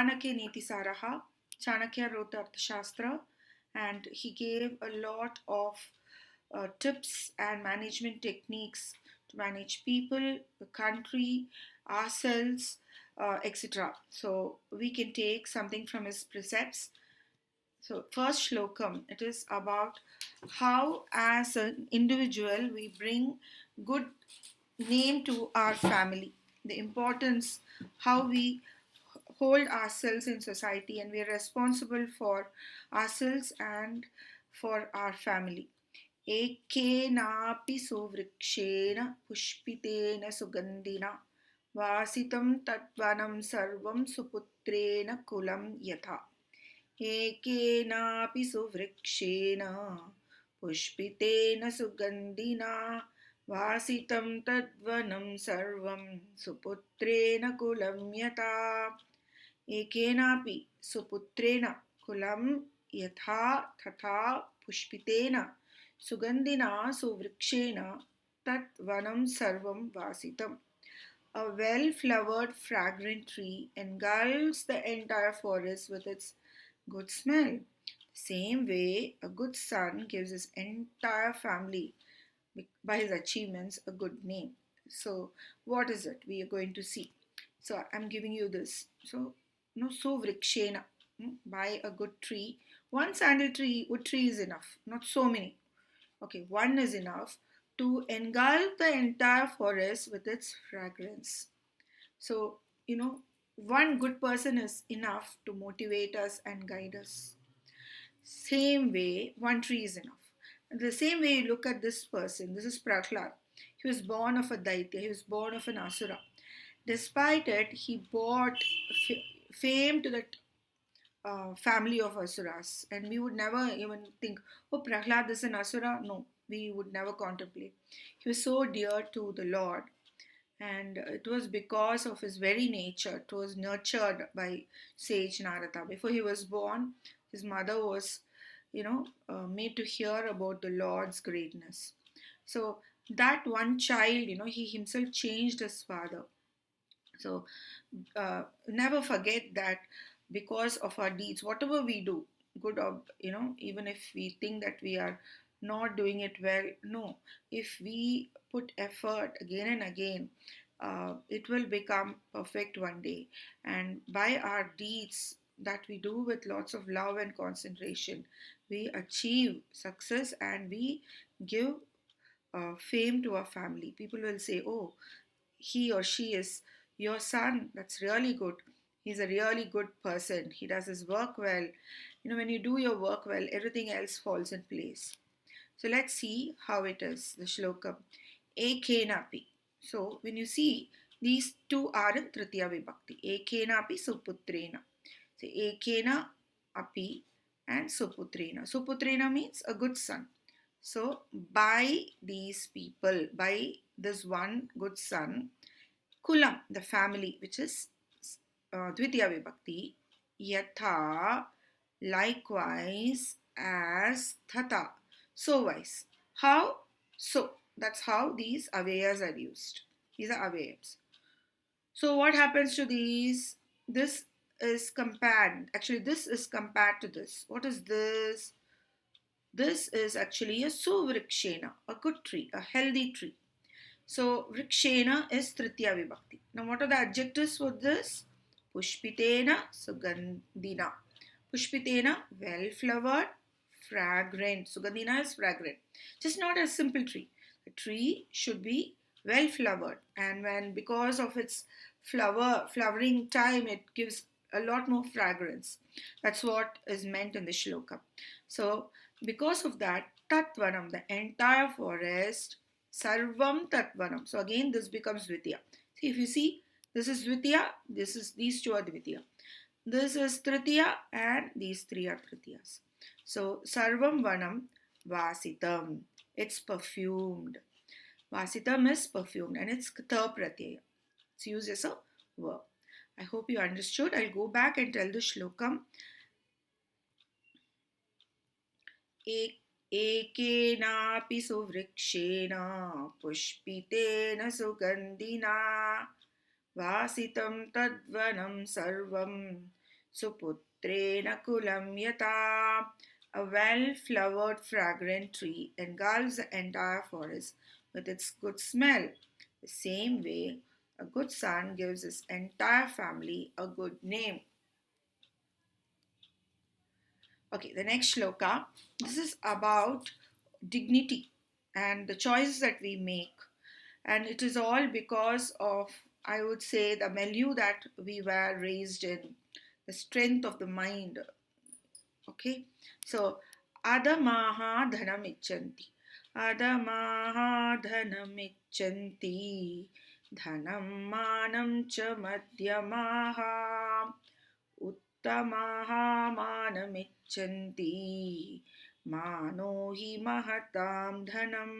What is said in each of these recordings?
Chanakya Niti Saraha. Chanakya wrote the Arthashastra, and he gave a lot of tips and management techniques to manage people, the country, ourselves, etc. So we can take something from his precepts. So first shlokam, it is about how as an individual we bring good name to our family, the importance, how we hold ourselves in society, and we are responsible for ourselves and for our family. एकेनापि सुवृक्षेण पुष्पितेन सुगन्धिना वासितं तद्वनं सर्वं सुपुत्रेण कुलं यथा एकेनापि सुवृक्षेण पुष्पितेन सुगन्धिना वासितं तद्वनं सर्वं सुपुत्रेण कुलं यथा एकेनापि सुपुत्रेण कुलं यथा तथा पुष्पितेन सुगन्धिना सुवृक्षेण tat vanam sarvam vasitam. A well-flowered, fragrant tree engulfs the entire forest with its good smell. Same way, a good son gives his entire family, by his achievements, a good name. So, what is it we are going to see? So, I'm giving you this. So, so vrikshena, buy a good tree. One sandal tree, wood tree is enough, not so many. Okay, one is enough to engulf the entire forest with its fragrance. So, one good person is enough to motivate us and guide us. Same way, one tree is enough. And the same way you look at this person, this is Prahlad. He was born of a Daitya, he was born of an Asura. Despite it, he brought fame to that family of Asuras. And we would never even think, oh, Prahlad is an Asura. No, we would never contemplate. He was so dear to the Lord. And it was because of his very nature. It was nurtured by sage Narada. Before he was born, his mother was, made to hear about the Lord's greatness. So that one child, he himself changed his father. So never forget that because of our deeds, whatever we do, good or, even if we think that we are not doing it well, no, if we put effort again and again, it will become perfect one day. And by our deeds that we do with lots of love and concentration, we achieve success and we give fame to our family. People will say, oh, he or she is your son. That's really good. He's a really good person. He does his work well. When you do your work well, everything else falls in place. So let's see how it is, the shlokam. Ekenapi. So when you see, these two are in Tritiya Vibhakti. Ekenapi suputrena. So ekena api and suputrena. Suputrena means a good son. So by these people, by this one good son, Kulam, the family, which is Dvitiya Vibhakti, Yatha, likewise as Thata, so wise. How? So. That's how these avayas are used. These are avayas. So what happens to these? This is compared. Actually, this is compared to this. What is this? This is actually a suvrikshena, a good tree, a healthy tree. So vrikshena is Tritiya Vibhakti. Now what are the adjectives for this? Pushpitena sugandhina. Pushpitena, well-flowered, fragrant. Sugandhina is fragrant. Just not a simple tree. A tree should be well-flowered, and because of its flowering time, it gives a lot more fragrance. That's what is meant in the shloka. So because of that, Tatvanam, the entire forest, Sarvam Tatvanam. So again, this becomes Dvitiya. See, if you see, this is Dvitiya, these two are Dvitiya. This is Tritiya, and these three are Tritiyas. So Sarvam Vanam Vasitam. It's perfumed. Vasitam is perfumed, and it's Kta Pratyaya. It's used as a verb. I hope you understood. I'll go back and tell the shlokam. Ekenapi suvrikshena pushpitena sugandhina vasitam tadvanam sarvam suputrena kulam yata. A well-flowered, fragrant tree engulfs the entire forest with its good smell. The same way, a good son gives his entire family a good name. Okay, the next shloka. This is about dignity and the choices that we make. And it is all because of, I would say, the milieu that we were raised in, the strength of the mind. Okay, so adamaha dhanam icchanti. Adamaha dhanam icchanti. Dhanam manam cha madhyamaha. उत्तमाः मानमिच्छन्ति मानो हि महतां धनम्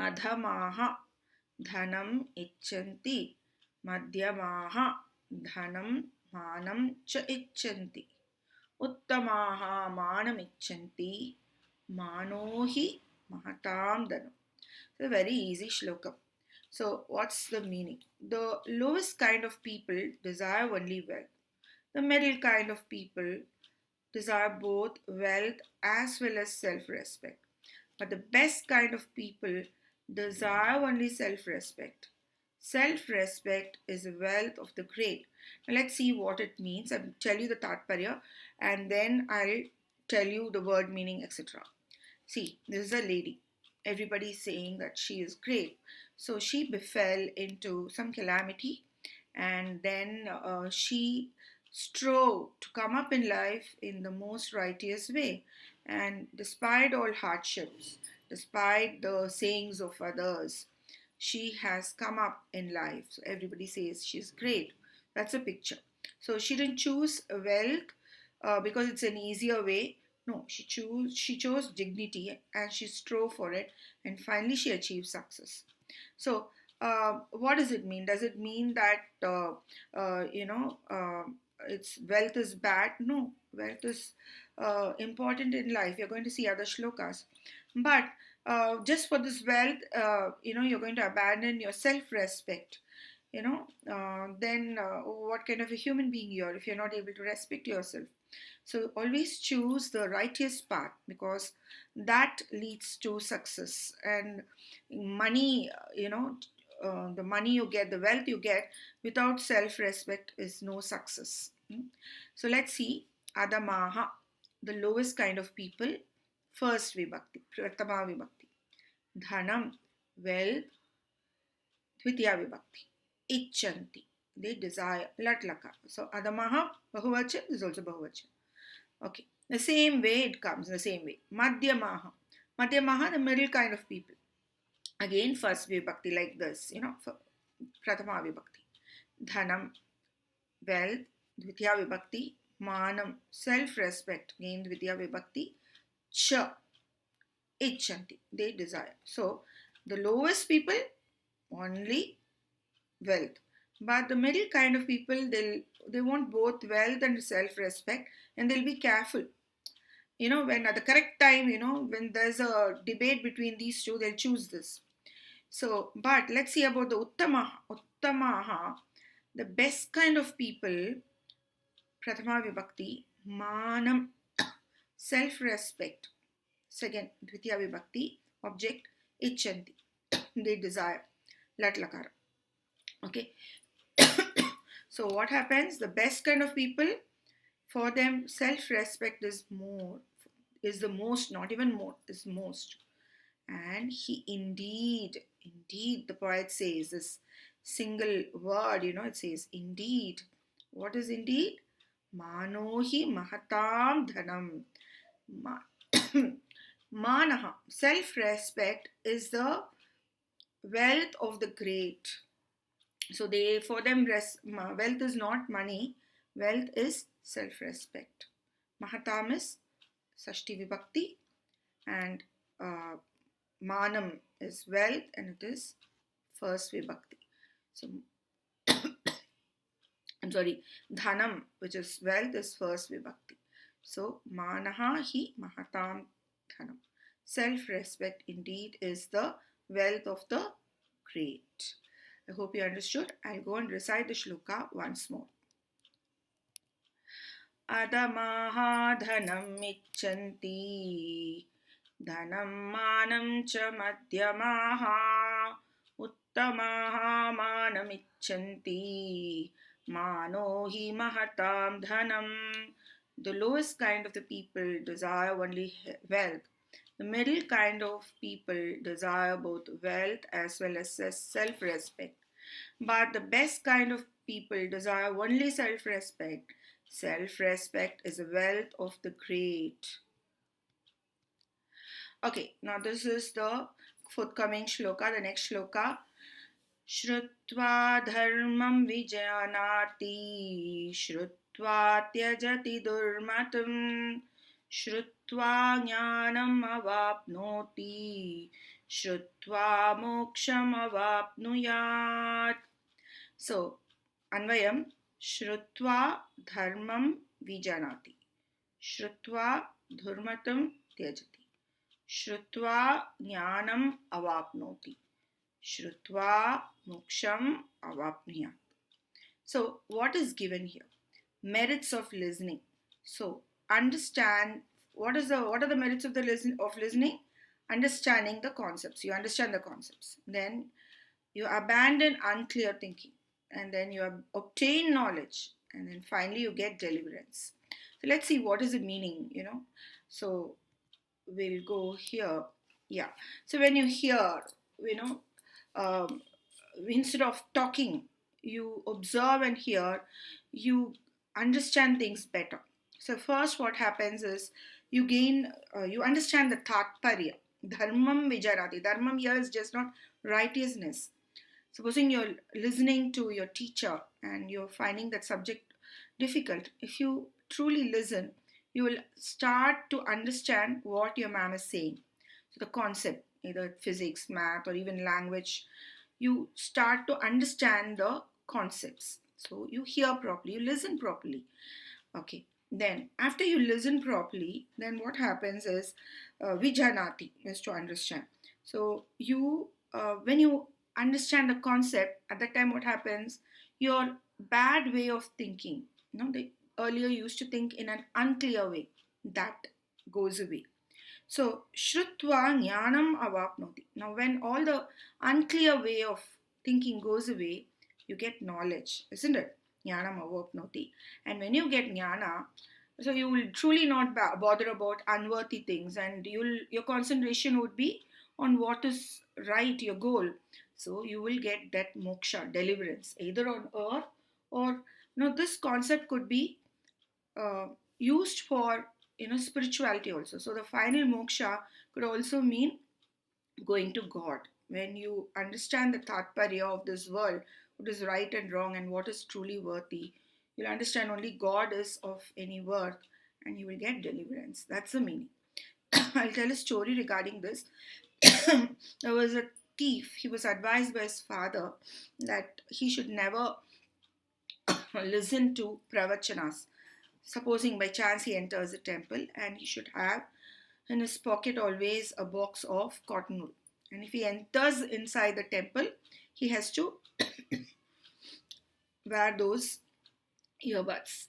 अधमाः धनम् इच्छन्ति मध्यमाः धनं मानं च इच्छन्ति उत्तमाः मानमिच्छन्ति मानो हि महतां धनम्. It's a very easy shloka. So, what's the meaning? The lowest kind of people desire only wealth. The middle kind of people desire both wealth as well as self respect. But the best kind of people desire only self respect. Self respect is the wealth of the great. Now, let's see what it means. I'll tell you the Tatparya and then I'll tell you the word meaning, etc. See, this is a lady. Everybody is saying that she is great. So she befell into some calamity and then she strove to come up in life in the most righteous way. And despite all hardships, despite the sayings of others, she has come up in life. So everybody says she's great. That's a picture. So she didn't choose wealth because it's an easier way. No, she chose dignity and she strove for it, and finally she achieved success. So, what does it mean? Does it mean that it's wealth is bad? No, wealth is important in life. You're going to see other shlokas, but just for this wealth, you're going to abandon your self-respect. Then what kind of a human being you are if you're not able to respect yourself? So always choose the righteous path because that leads to success. And money, the money you get, the wealth you get without self respect is no success. So let's see Adamaha, the lowest kind of people. First vibhakti, Pratama vibhakti. Dhanam, wealth. Dvitiya vibhakti. Icchanti, they desire. Lat laka. So Adamaha, Bahuvachan is also Bahuvachan. Okay. The same way it comes, the same way. Madhyamaha. Madhyamaha, the middle kind of people. Again, first vibhakti like this, Pratama vibhakti. Dhanam, wealth. Dvitiya vibhakti. Manam, self-respect. Again, Dvitiya vibhakti. Cha, icchanti, they desire. So, the lowest people, only wealth. But the middle kind of people, they want both wealth and self-respect, and they'll be careful. When at the correct time, when there's a debate between these two, they'll choose this. So, but let's see about the Uttamaha. Uttamaha, the best kind of people, Prathama Vibhakti, Manam, self-respect. Second, Dvitiya Vibhakti, object, Icchanti, they desire. Lat Lakara. Okay. So what happens? The best kind of people, for them, self-respect is the most, not even more, is most. And he indeed, the poet says this single word, it says indeed. What is indeed? Manohi mahatam dhanam. Manaha, self-respect is the wealth of the great. So for them, wealth is not money, wealth is self-respect. Mahatam is Sashti Vibhakti, and Manam is wealth, and it is first Vibhakti. So, I'm sorry, Dhanam, which is wealth, is first Vibhakti. So, Manaha hi Mahatam Dhanam. Self-respect indeed is the wealth of the great. I hope you understood. I'll go and recite the shloka once more. अधमाः धनम् इच्छन्ति धनं मानं च मध्यमाः उत्तमाः मानमिच्छन्ति मानो हि महतां धनम्. The lowest kind of the people desire only wealth. The middle kind of people desire both wealth as well as self-respect. But the best kind of people desire only self-respect. Self-respect is the wealth of the great. Okay, now this is the forthcoming shloka, the next shloka. Shrutva dharmam vijanati Shrutva tyajati durmatam Shrutva jnanam avapnoti Shrutva moksham avapnuyat. So, Anvayam, Shrutva dharmam vijanati Shrutva dhurmatam tyajati Shrutva jnanam avapnoti Shrutva moksham avapniyat. So, what is given here? Merits of listening. So, understand what are the merits of the listening? Understanding the concepts. You understand the concepts. Then you abandon unclear thinking, and then you obtain knowledge, and then finally you get deliverance. So let's see what is the meaning. So we'll go here. Yeah. So when you hear, you know, um, instead of talking, you observe and hear, you understand things better. So first, what happens is you understand the tatparya. Dharmam vijarati. Dharmam here is just not righteousness. Supposing you're listening to your teacher and you're finding that subject difficult, if you truly listen, you will start to understand what your ma'am is saying. So the concept, either physics, math, or even language, you start to understand the concepts. So you hear properly, you listen properly. Okay. Then after you listen properly, then what happens is vijanati is to understand. So when you understand the concept, at that time what happens? Your bad way of thinking, they earlier used to think in an unclear way, that goes away. So, Shrutva Jnanam Avapnoti. Now, when all the unclear way of thinking goes away, you get knowledge, isn't it? Jnanam Avapnoti. And when you get Jnana, so you will truly not bother about unworthy things, and your concentration would be on what is right, your goal. So you will get that moksha, deliverance, either on earth or this concept could be uh, used for spirituality also. So the final moksha could also mean going to God. When you understand the tatparya of this world, what is right and wrong and what is truly worthy, you'll understand only God is of any worth, and you will get deliverance. That's the meaning. I'll tell a story regarding this. There was a thief. He was advised by his father that he should never listen to pravachanas. Supposing by chance he enters a temple, and he should have in his pocket always a box of cotton wool. And if he enters inside the temple, he has to wear those earbuds.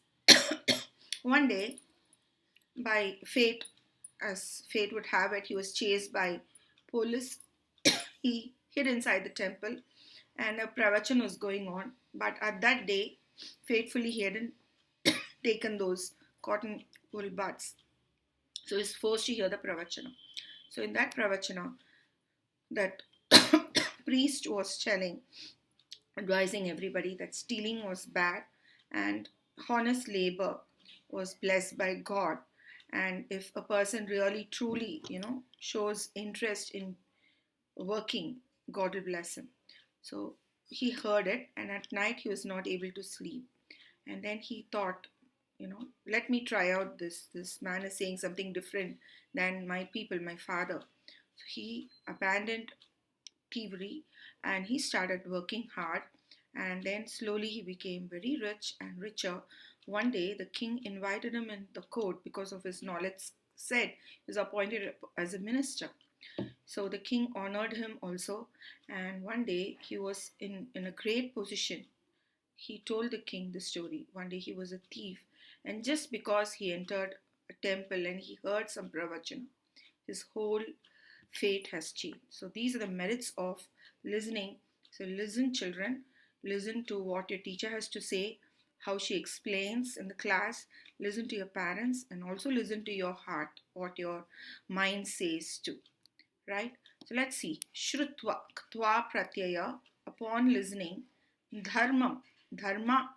One day, by fate, as fate would have it, he was chased by police. He hid inside the temple, and a pravachan was going on. But at that day, faithfully he hadn't taken those cotton wool buds. So he's forced to hear the pravachana. So in that pravachana, that priest was telling, advising everybody that stealing was bad and honest labor was blessed by God. And if a person really truly, shows interest in working, God will bless him. So he heard it, and at night he was not able to sleep. And then he thought, let me try out this. This man is saying something different than my people, my father. So he abandoned thievery and he started working hard, and then slowly he became very rich and richer. One day the king invited him in the court because of his knowledge. Said he was appointed as a minister. So the king honored him also, and one day he was in a great position, he told the king the story. One day he was a thief, and just because he entered a temple and he heard some pravachana, his whole fate has changed. So these are the merits of listening. So listen, children, listen to what your teacher has to say, how she explains in the class. Listen to your parents and also listen to your heart, what your mind says too. Right? So let's see. Shrutva, ktva pratyaya, upon listening, dharmam, dharma,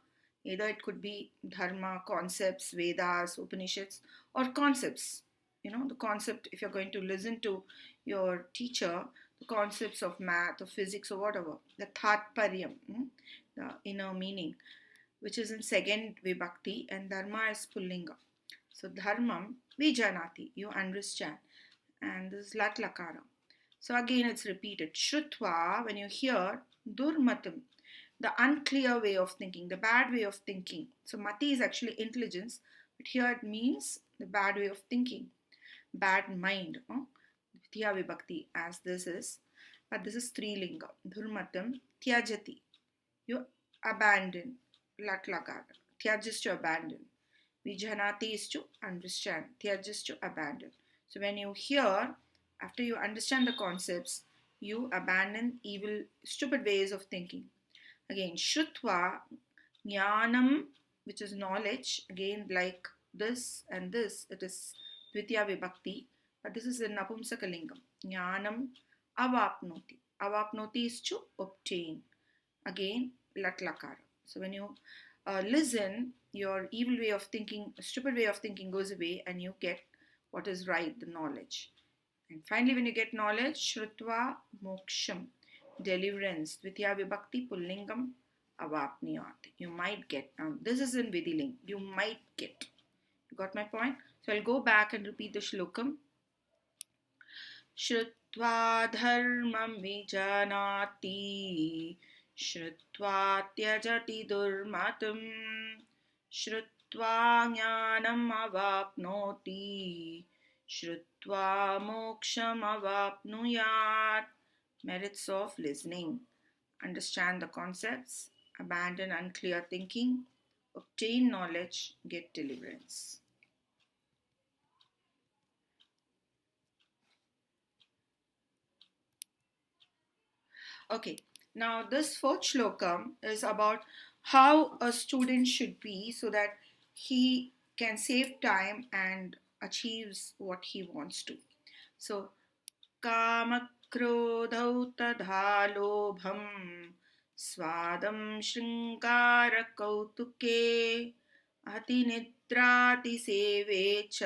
either it could be dharma, concepts, Vedas, Upanishads, or concepts. The concept, if you're going to listen to your teacher, the concepts of math or physics or whatever, the tatparyam, the inner meaning, which is in second vibhakti, and dharma is pullinga. So dharmam vijanati, you understand, and this is lat lakara. So again it's repeated. Shrutva, when you hear, durmatam, the unclear way of thinking, the bad way of thinking. So mati is actually intelligence, but here it means the bad way of thinking, bad mind. Vidya vibhakti, as this is, but this is strilinga. Durmatam tyajati, you abandon. Lat lakara. Tyaj is to abandon. Vijanati is to understand. Tyaj is to abandon. So when you hear, after you understand the concepts, you abandon evil, stupid ways of thinking. Again, Shrutva, Jnanam, which is knowledge, again like this and this, it is Dvitiya Vibhakti, but this is in Napumsakalingam. Jnanam Avapnoti. Avapnoti is to obtain. Again, Latlakara. So when you listen, your evil way of thinking, stupid way of thinking goes away and you get what is right, the knowledge. And finally, when you get knowledge, Shrutva Moksham, deliverance, Dvitiya Vibhakti Pullingam Avapniyat. You might get. Now, this is in Vidiling. You might get. You got my point? So I'll go back and repeat the shlokam. श्रुत्वा धर्मं विजानाति श्रुत्वा त्यजति दुर्मतं श्रुत्वा ज्ञानम् अवाप्नोति श्रुत्वा मोक्षम् अवाप्नुयात्. Merits of listening: understand the concepts, abandon unclear thinking, obtain knowledge, get deliverance. Okay, now this fourth shlokam is about how a student should be so that he can save time and achieves what he wants to. So, कामक्रोधौ तथा लोभं स्वादं शृङ्गारकौतुके अतिनिद्रातिसेवे च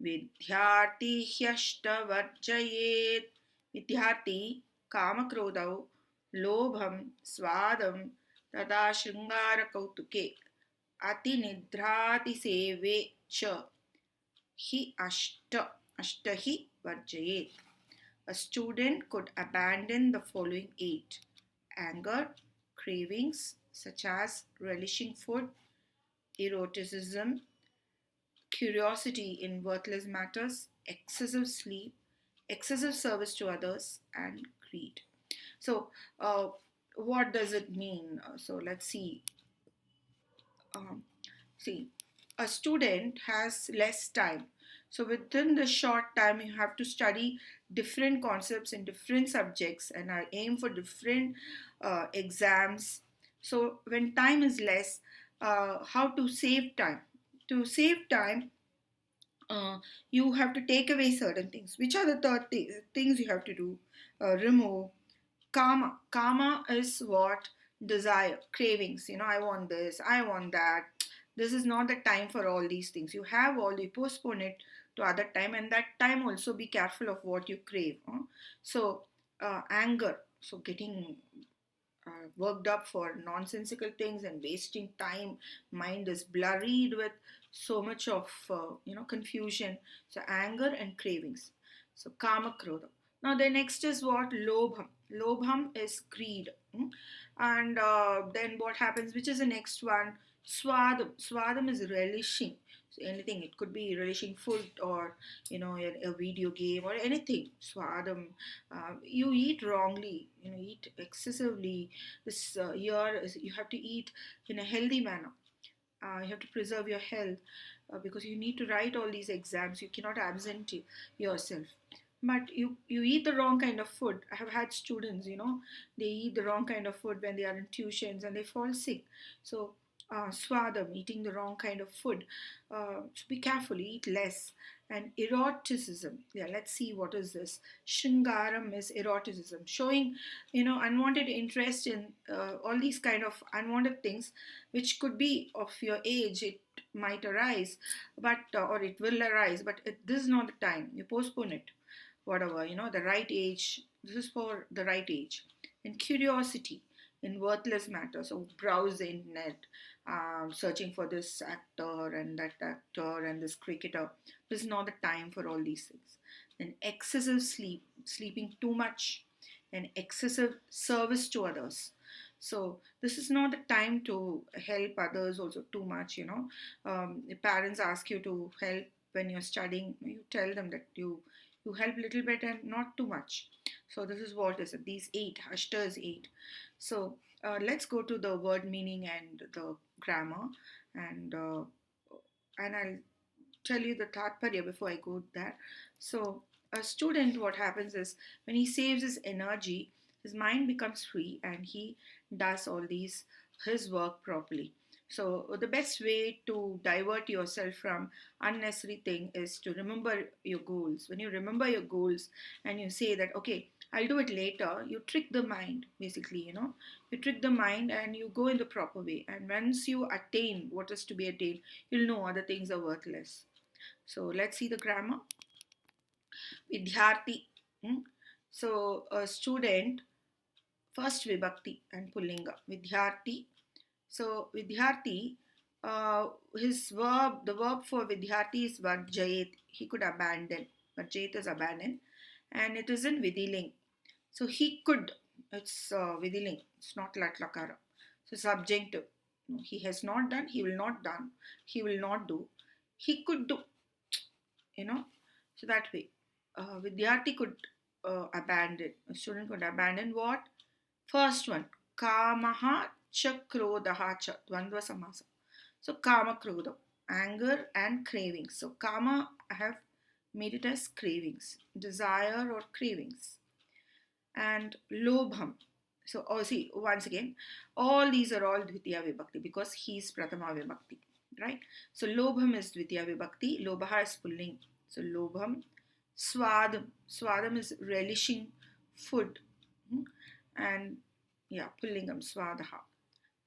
विद्यार्थी ह्यष्टवर्जयेत्. विद्यार्थी कामक्रोधौ लोभं स्वादं तथा शृङ्गारकौतुके अतिनिद्रातिसेवे च हि ashtahi varjayet. A student could abandon the following 8: anger, cravings such as relishing food, eroticism, curiosity in worthless matters, excessive sleep, excessive service to others, and greed. So, what does it mean? So, let's see. Um, See, a student has less time. So within the short time, you have to study different concepts in different subjects and aim for different exams. So when time is less, how to save time? To save time, uh, you have to take away certain things. Which are the things you have to do? Remove. Kama is what? Desire, cravings. I want this, I want that. This is not the time for all these things. You have all, you postpone it to other time, and that time also be careful of what you crave. So anger, so getting worked up for nonsensical things and wasting time. Mind is blurred with so much of confusion. So anger and cravings. So kama krodha. Now the next is what? Lobham. Lobham is greed. And then what happens? Which is the next one? Swadam is relishing. So anything, it could be relishing food, or a video game or anything. Swadam, you eat wrongly, eat excessively. This year you have to eat in a healthy manner. You have to preserve your health, because you need to write all these exams. You cannot absent yourself. But you eat the wrong kind of food. I have had students, they eat the wrong kind of food when they are in tuitions and they fall sick. So swadam, eating the wrong kind of food. So be careful, eat less. And eroticism, yeah, let's see what is this. Shingaram is eroticism, showing unwanted interest in all these kind of unwanted things, which could be of your age. It might arise, but or it will arise, but this is not the time. You postpone it, whatever, the right age. This is for the right age. And curiosity in worthless matters. So browse the internet, searching for this actor and that actor and this cricketer. This is not the time for all these things. Then excessive sleep, sleeping too much, and excessive service to others. So this is not the time to help others also too much. If parents ask you to help when you're studying, you tell them that you help little bit and not too much. So this is what is it. These eight, Ashta is eight. So let's go to the word meaning and the grammar, and I'll tell you the tatparya before I go there. So a student, what happens is, when he saves his energy, his mind becomes free and he does all these his work properly. So the best way to divert yourself from unnecessary thing is to remember your goals. When you remember your goals and you say that, okay, I'll do it later, you trick the mind, basically. You trick the mind and you go in the proper way. And once you attain what is to be attained, you'll know other things are worthless. So let's see the grammar. Vidyarthi. So a student, first vibhakti and pullinga. Vidyarthi. So Vidyarthi, his verb, the verb for Vidyarthi is Varjayet. He could abandon. Varjayet is abandon. And it is in Vidiling. So he could, it's Vidiling. It's not Latlakara. So subjunctive. No, he has not done, he will not done. He will not do. He could do, you know. So that way, Vidyarthi could abandon, a student could abandon what? First one, Kamaha cha Krodha cha, Dvandva Samasa. So Kama Krodha, anger and cravings. So Kama, I have made it as cravings, desire or cravings. And Lobham. So, see, once again, all these are all Dvitiya Vibhakti because he is Prathama Vibhakti, right? So, Lobham is Dvitiya Vibhakti, Lobha is pulling. So, Lobham. Swadam. Swadam is relishing food. And yeah, pullingam, Swadaha.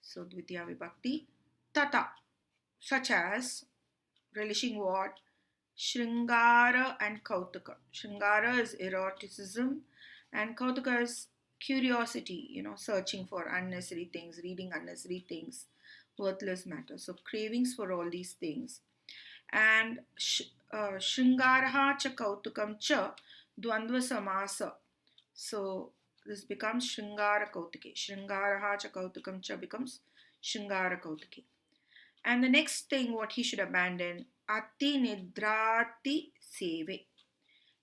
So, Dvitiya Vibhakti. Tata, such as relishing what? Shringara and Kautaka. Shringara is eroticism, and Kautaka is curiosity, searching for unnecessary things, reading unnecessary things, worthless matters. So, cravings for all these things. And Shringaraha cha Kautukam cha Dvandva Samasa. So, this becomes Shringara Kautake. Shringaraha cha Kautukam cha becomes Shringara Kautake. And the next thing what he should abandon, Ati Nidrati Seve.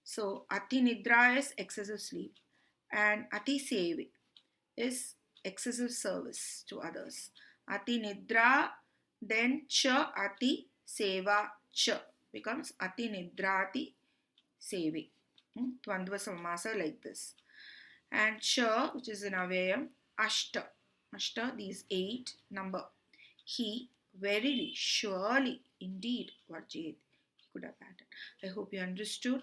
So Ati Nidra is excessive sleep and Ati Seve is excessive service to others. Ati Nidra, then Cha Ati Seva Cha becomes Ati Nidrati Seve. Dvandva Samasa like this. And Cha, which is in Avayam, Ashta. Ashta, these 8 number. He verily, surely, indeed, Varjit, he could abandon. I hope you understood.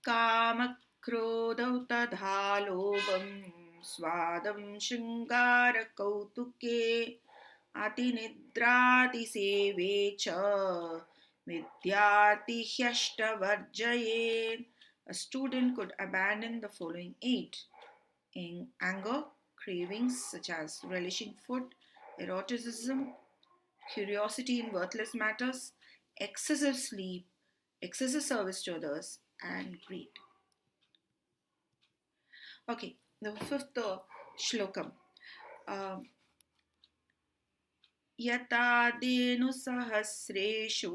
Kama krodau tadhalobam swadam shingara kautuke atinidrati sevecha vidyarti hyashta varjayet. A student could abandon the following 8. In anger, cravings such as relishing food, eroticism, curiosity in worthless matters, excessive sleep, excessive service to others, and greed. Okay, the fifth shlokam. Um, यथा धेनुसहस्रेषु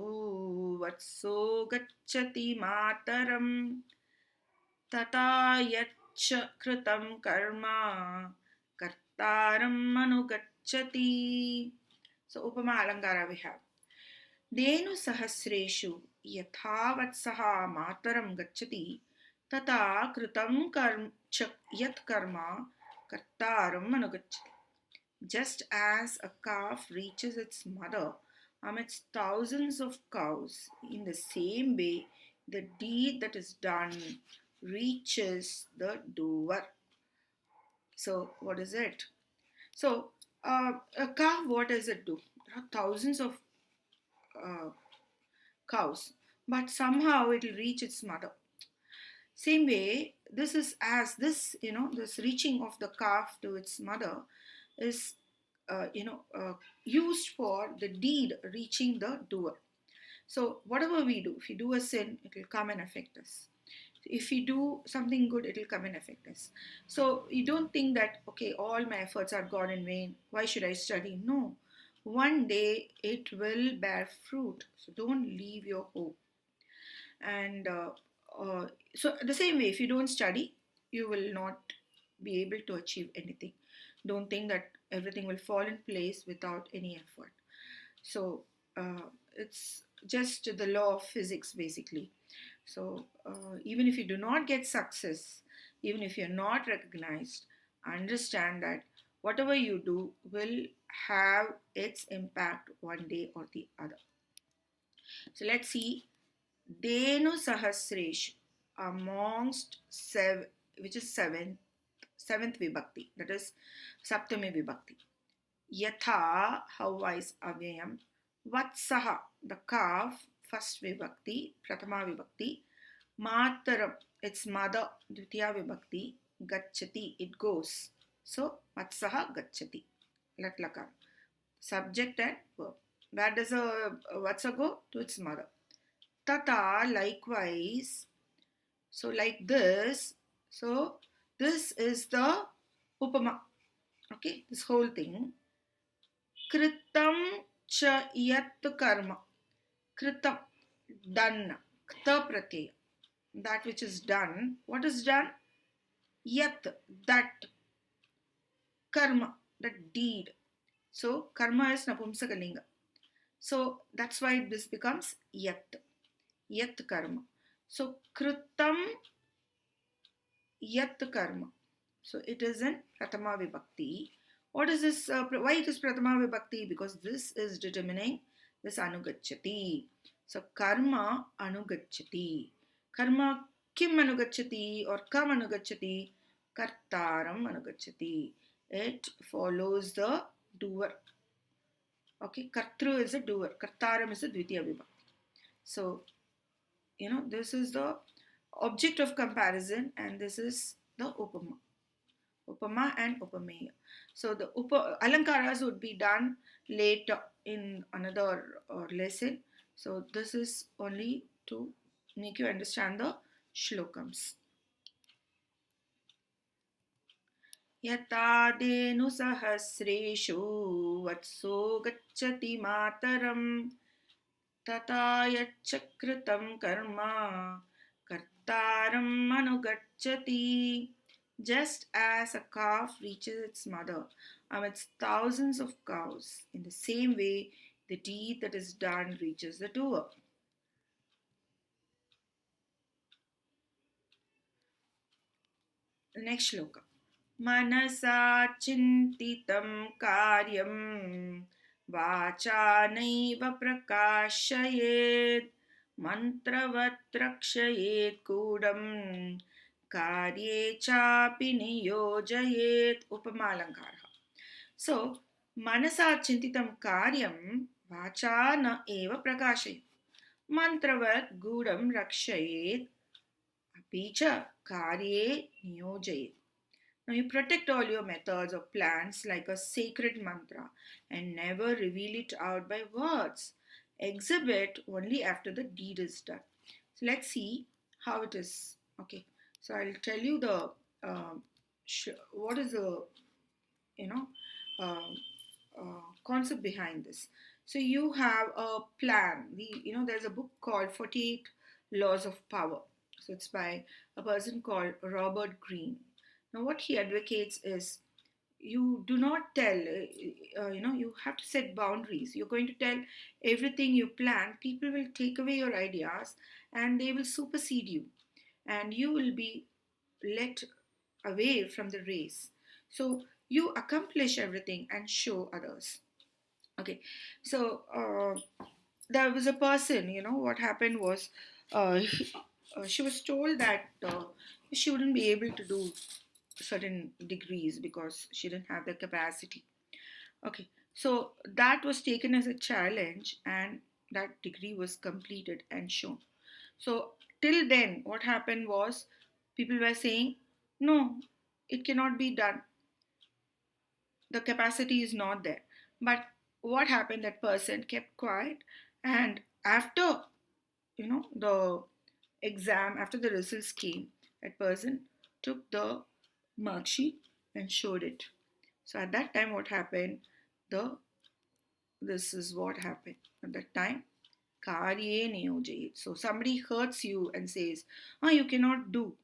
वत्सो गच्छति मातरम् तथा यच्च कृतं कर्म कर्तारम् अनुगच्छति. So upama alankara we have. Denu sahasreshu yatha vatsaha mataram gacchati tata kritam yat karma kartaram manugacchati. Just as a calf reaches its mother amidst thousands of cows, in the same way the deed that is done reaches the doer. So, what is it? So, a calf, what does it do? There are thousands of uh, cows, but somehow it will reach its mother. Same way, this is as this, this reaching of the calf to its mother is, used for the deed reaching the doer. So, whatever we do, if we do a sin, it will come and affect us. If we do something good, it will come and affect us. So, you don't think that, okay, all my efforts are gone in vain. Why should I study? No. One day it will bear fruit. So, don't leave your hope. And so the same way, if you don't study, you will not be able to achieve anything. Don't think that everything will fall in place without any effort. So it's just the law of physics basically. So even if you do not get success, even if you're not recognized, understand that whatever you do will have its impact one day or the other. So let's see. Denu Sahasresh amongst seven, which is seventh vibhakti, that is Saptami vibhakti. Yatha, how wise avyayam, Vatsaha, the calf, first vibhakti, Pratama vibhakti, Mataram, its mother, Dvitiya vibhakti, Gacchati, it goes. So, Vatsaha Gacchati, Latlakar. Subject and verb. Where does a Vatsa go? To its mother. Tata, likewise. So, like this. So, this is the upama. Okay, this whole thing. Kritam cha yat karma. Kritam, done. Kta pratyaya. That which is done. What is done? Yat, that. Karma, that deed. So, karma is napumsakalinga. So, that's why this becomes yat. Yat karma. So, kritam yat karma. So it is in Pratama Vibhakti. What is this? Why it is Pratama Vibhakti? Because this is determining this Anugachati. So karma Anugachati. Karma kim Anugachati or kam Anugachati? Kartaram Anugachati. It follows the doer. Okay, Kartru is a doer. Kartaram is a Dvitiya Vibhakti. So, this is the object of comparison and this is the Upama. Upama and Upameya. So the alankaras would be done later in another lesson. So this is only to make you understand the shlokams. Yatadenu sahasreshu vatso gacchati mataram tata yachakritam karma kartaram manugacchati. Just as a calf reaches its mother amidst thousands of cows, in the same way the deed that is done reaches the doer. The next shloka. Manasa chintitam karyam vacha naiva prakashayed mantravat rakshayed kudam karye chapi niyojayet. Upamalankara. So, manasa chintitam karyam vacha na eva prakashayet mantravat gudam rakshayet apicha karye niyojayet. Now you protect all your methods or plans like a sacred mantra and never reveal it out by words. Exhibit only after the deed is done. So let's see how it is. Okay, so I'll tell you the what is the you know uh, concept behind this. So you have a plan. There's a book called 48 Laws of Power. So it's by a person called Robert Greene. Now what he advocates is you do not tell, you have to set boundaries. You're going to tell everything you plan, people will take away your ideas and they will supersede you, and you will be let away from the race. So you accomplish everything and show others. Okay, so there was a person, what happened was, she was told that she wouldn't be able to do certain degrees because she didn't have the capacity. Okay, so that was taken as a challenge and that degree was completed and shown. So till then, what happened was people were saying, no, it cannot be done. The capacity is not there. But what happened? That person kept quiet, and after the exam, after the results came, that person took the mark sheet and showed it. So at that time, what happened? The This is what happened at that time. Karye niyojayet. So somebody hurts you and says, "Oh, you cannot do."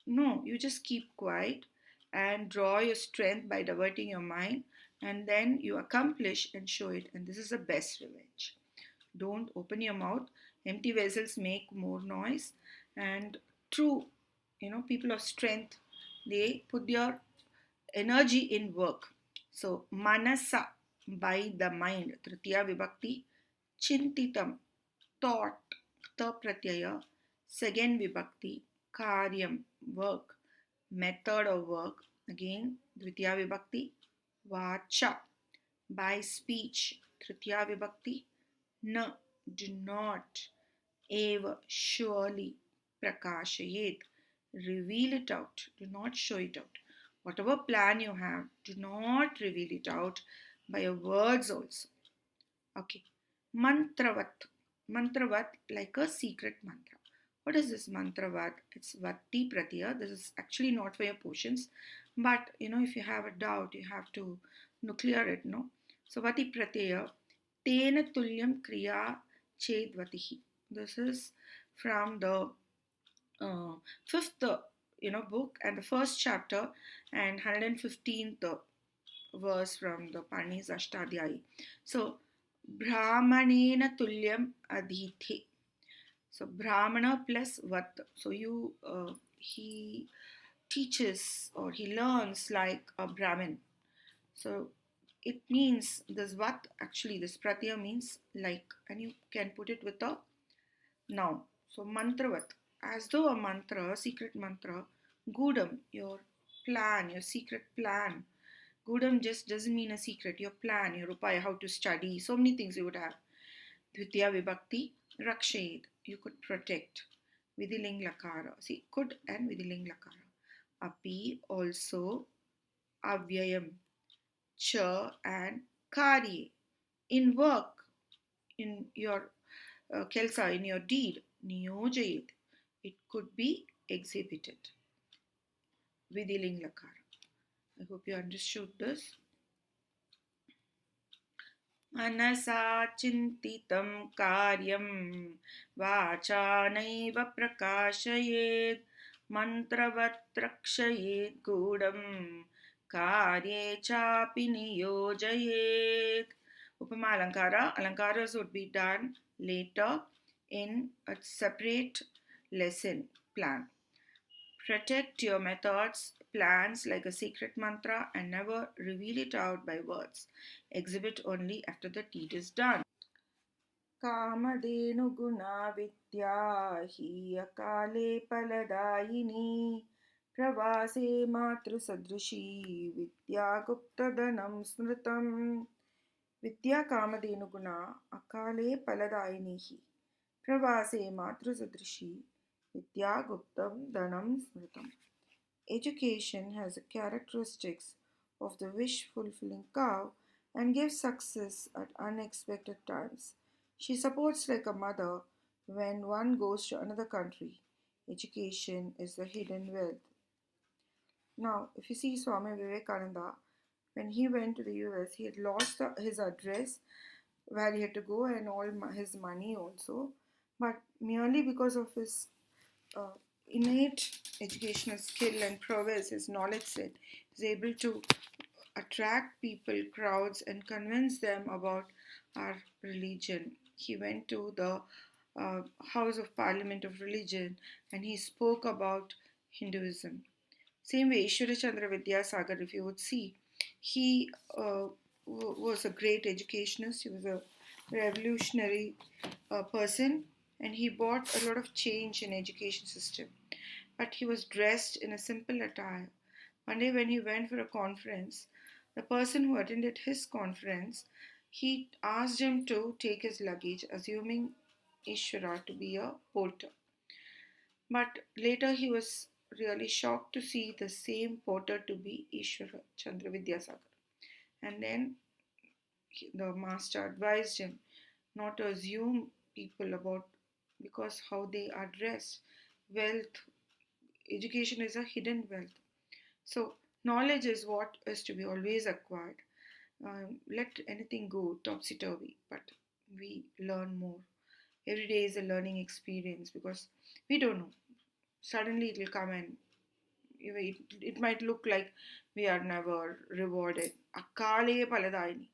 No, you just keep quiet and draw your strength by diverting your mind, and then you accomplish and show it. And this is the best revenge. Don't open your mouth. Empty vessels make more noise. And true, people of strength, they put their energy in work. So, manasa, by the mind, Tritiya Vibhakti, Chintitam, thought, ta pratyaya, second Vibhakti, Karyam, work, method of work, again, Dvitiya Vibhakti, Vacha, by speech, Tritiya Vibhakti, na, do not, eva, surely, prakashayet, reveal it out, do not show it out. Whatever plan you have, do not reveal it out by your words also. Okay. Mantravat. Mantravat, like a secret mantra. What is this mantravat? It's vatti pratyaya. This is actually not for your portions, but if you have a doubt, you have to clear it, no? So vati pratyaya, tena tulyam kriya chedvatihi. This is from the fifth book and the first chapter and 115th verse from the Pani's Ashtadhyayi. So Brahmanena tulyam adhithe. So Brahmana plus Vat. So he teaches or he learns like a Brahmin. So it means this Vat, actually this Pratyaya means like, and you can put it with a noun. So mantravat, as though a mantra, a secret mantra. Gudam, your plan, your secret plan. Gudam just doesn't mean a secret. Your plan, your upaya, how to study, so many things you would have. Dvitiya Vibhakti, Rakshayed, you could protect. Vidiling Lakara, see, could and Vidiling Lakara. Api, also, Avyayam, Cha and Kari, in work, in your kelsa, in your deed, Niyojayed, it could be exhibited. Vidiling Lakara. I hope you understood this. मनसा चिन्तितं कार्यं वाचा नैव प्रकाशयेत् मन्त्रवत् रक्षयेत् गूढं कार्ये चापि नियोजयेत्. Upama Alankara. Alankaras would be done later in a separate lesson plan. Protect your methods, plans like a secret mantra and never reveal it out by words. Exhibit only after the deed is done. Kamadenu guna vidya hi akale paladayini pravase matru sadrishi vidya guptadanam smritam. Vidya kamadenu guna akale paladayini hi pravase matru sadrishi vidya guptam danam smritam. Education has the characteristics of the wish-fulfilling cow and gives success at unexpected times. She supports like a mother when one goes to another country. Education is the hidden wealth. Now, if you see Swami Vivekananda, When he went to the US, he had lost his address where he had to go and all his money also. But merely because of his uh, innate educational skill and prowess, his knowledge set, he was able to attract people, crowds, and convince them about our religion. He went to the House of Parliament of Religion and he spoke about Hinduism. Same way, Ishwara Chandra Vidyasagar, if you would see, he was a great educationist. He was a revolutionary person, and he brought a lot of change in education system. But he was dressed in a simple attire. One day, when he went for a conference, the person who attended his conference, he asked him to take his luggage, assuming Ishwara to be a porter. But later he was really shocked to see the same porter to be Ishwara Chandra Vidyasagar. And then the master advised him not to assume people about because how they are dressed. Wealth, education is a hidden wealth. So knowledge is what is to be always acquired. Let anything go topsy turvy, but we learn more. Every day is a learning experience because we don't know. Suddenly it will come and it might look like we are never rewarded. Akale paladayini.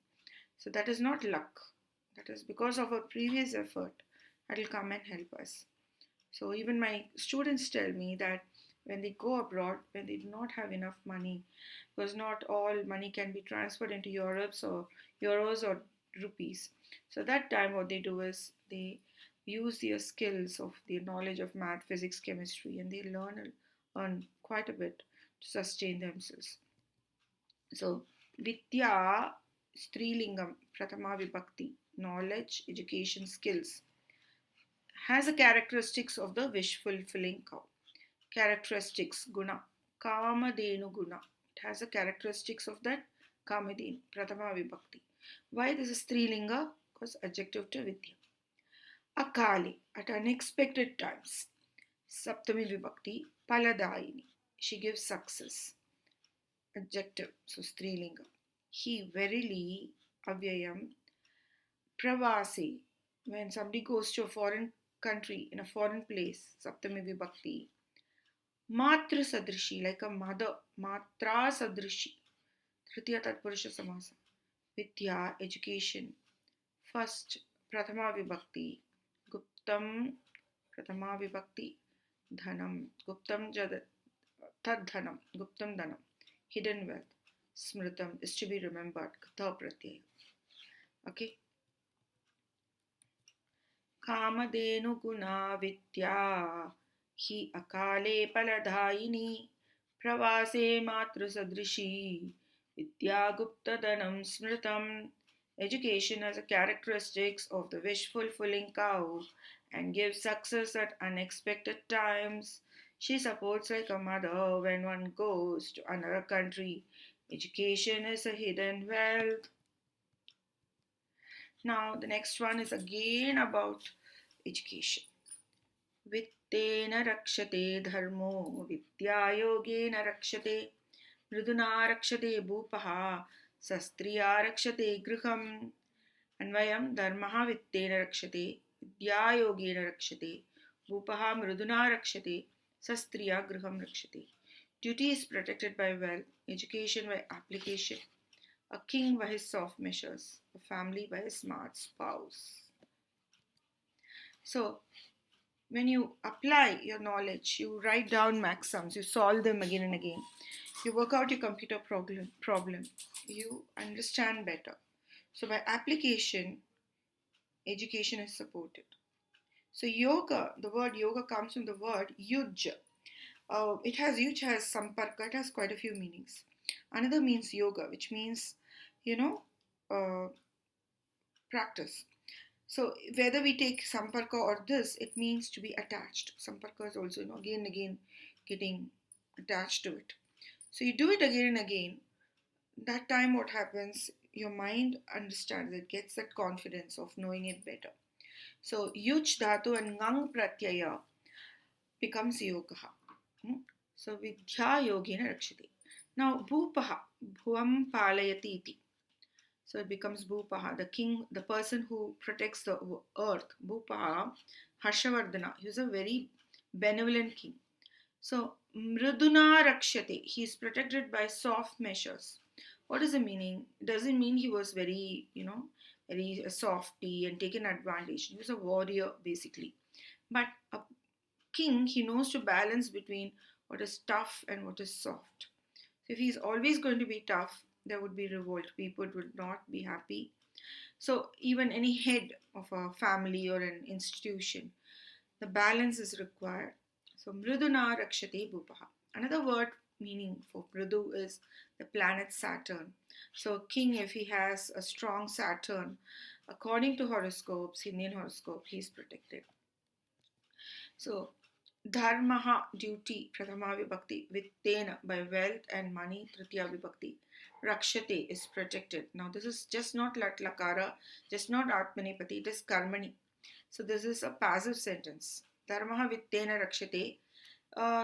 So that is not luck. That is because of our previous effort that will come and help us. So even my students tell me that when they go abroad, when they do not have enough money, because not all money can be transferred into euros or rupees. So that time what they do is they use their skills of their knowledge of math, physics, chemistry, and they earn quite a bit to sustain themselves. So Vidya Strilingam Pratama Vibhakti, knowledge, education, skills, has the characteristics of the wish fulfilling cow. Characteristics Guna. Kamadenu Guna. It has the characteristics of that Kamadenu, Pratama Vibhakti. Why this is Strilinga? Because adjective to Vidya. Akali, at unexpected times. Saptami Vibhakti, Paladayini. She gives success. Adjective, so Strilinga. He verily, Avyayam, Pravasi. When somebody goes to a foreign country, in a foreign place, Saptami Vibhakti, Matra Sadrishi, like a mother, Matra Sadrishi, Tritiya Tatpurusha Samasa, Vidya, education, first, Prathama Vibhakti, Guptam, Prathama Vibhakti, Dhanam, Guptam Jad, Tad Dhanam, Guptam Dhanam, hidden wealth, Smritam is to be remembered, Katha Pratyaya. Okay. Kamadenu Guna Vidya, Hi Akale Paladayini, Pravase Matrusadrishi, Vidya Gupta Dhanam Smritam. Education has the characteristics of the wish fulfilling cow and gives success at unexpected times. She supports like a mother when one goes to another country. Education is a hidden wealth. Now, the next one is again about education. वित्तेन रक्षते धर्मो विद्यायोगेन रक्षते मृदुना रक्षते भूपः शस्त्रिया रक्षते गृहम् अन्वयं धर्मः वित्तेन रक्षते विद्यायोगेन रक्षते भूपः मृदुना रक्षते शस्त्रिया गृहं रक्षते. Duty is protected by wealth, education by application, a king by his soft measures, a family by a smart spouse. So, when you apply your knowledge, you write down maxims, you solve them again and again, you work out your computer problem, you understand better. So, by application, education is supported. So, yoga, the word yoga comes from the word yuj. Yuj has samparka, it has quite a few meanings. Another means yoga, which means, you know, uh, practice. So whether we take samparka or this, it means to be attached. Samparka is also, again and again getting attached to it. So you do it again and again. That time what happens, your mind understands it, gets that confidence of knowing it better. So yuch dhatu and ngang pratyaya becomes yoga. So vidya yogena rakshati. Now, Bhupaha, Bhuvam Palayati iti. So it becomes Bhupaha, the king, the person who protects the earth. Bhupaha, Harshavardhana. He was a very benevolent king. So, Mriduna Rakshate, he is protected by soft measures. What is the meaning? It doesn't mean he was very, very softy and taken advantage. He was a warrior, basically. But a king, he knows to balance between what is tough and what is soft. So, if he's always going to be tough, there would be revolt. People would not be happy. So, even any head of a family or an institution, the balance is required. So, Mriduna Rakshate Bhupaha. Another word meaning for Mridu is the planet Saturn. So, king, if he has a strong Saturn, according to horoscopes, Indian horoscope, he is protected. So, Dharmaha, duty, Prathama Vibhakti, Vittena, by wealth and money, Tritiya Vibhakti. Rakshate is protected. Now, this is just not Lakara, just not Atmanepati, it is Karmani. So, this is a passive sentence. Dharmaha Vittena Rakshate.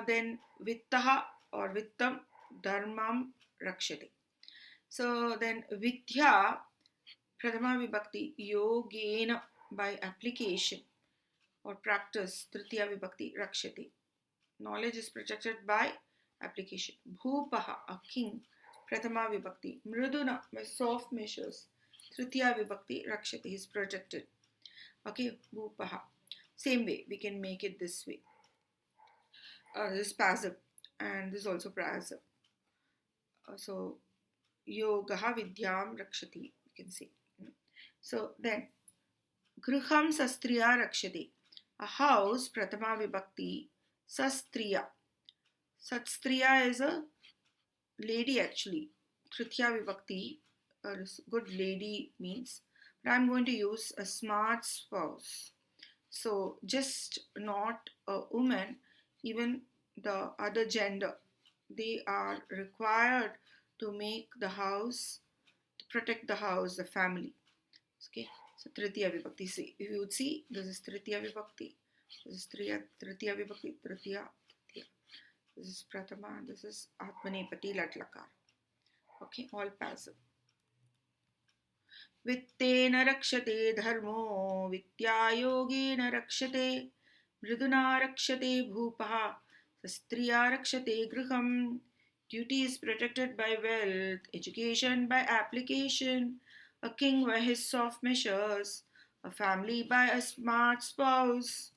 Then Vittaha or Vittam Dharmam Rakshate. So, then Vidya, Prathama Vibhakti, Yogena, by application or practice, Tritiya Vibhakti Rakshate. Knowledge is protected by application. Bhupaha, a king, Prathama Vibhakti. Mriduna, by soft measures. Tritiya Vibhakti Rakshate is protected. Okay, Bhupaha. Same way, we can make it this way. This is passive and this is also passive. So, Yogaha Vidyam Rakshati, you can say. So, then Griham Sastriya Rakshati. A house, Prathama Vibhakti, Sastriya. Sastriya is a lady actually. Tritiya Vibhakti, a good lady means. But I'm going to use a smart spouse. So, just not a woman, even the other gender, they are required to make the house, to protect the house, the family. Okay, so Tritiya Vibhakti. See, if you would see, this is Tritiya Vibhakti, this is Tritiya Vibhakti, Tritiya. This is Prathama, this is Atmanepati Latlakar. Okay, all passive. वित्तेन रक्षते धर्मो वित्यायोगेन रक्षते मृदुना रक्षते भूपः स्त्रिया रक्षते गृहम्. Duty is protected by wealth, education by application, a king by his soft measures, a family by a smart spouse.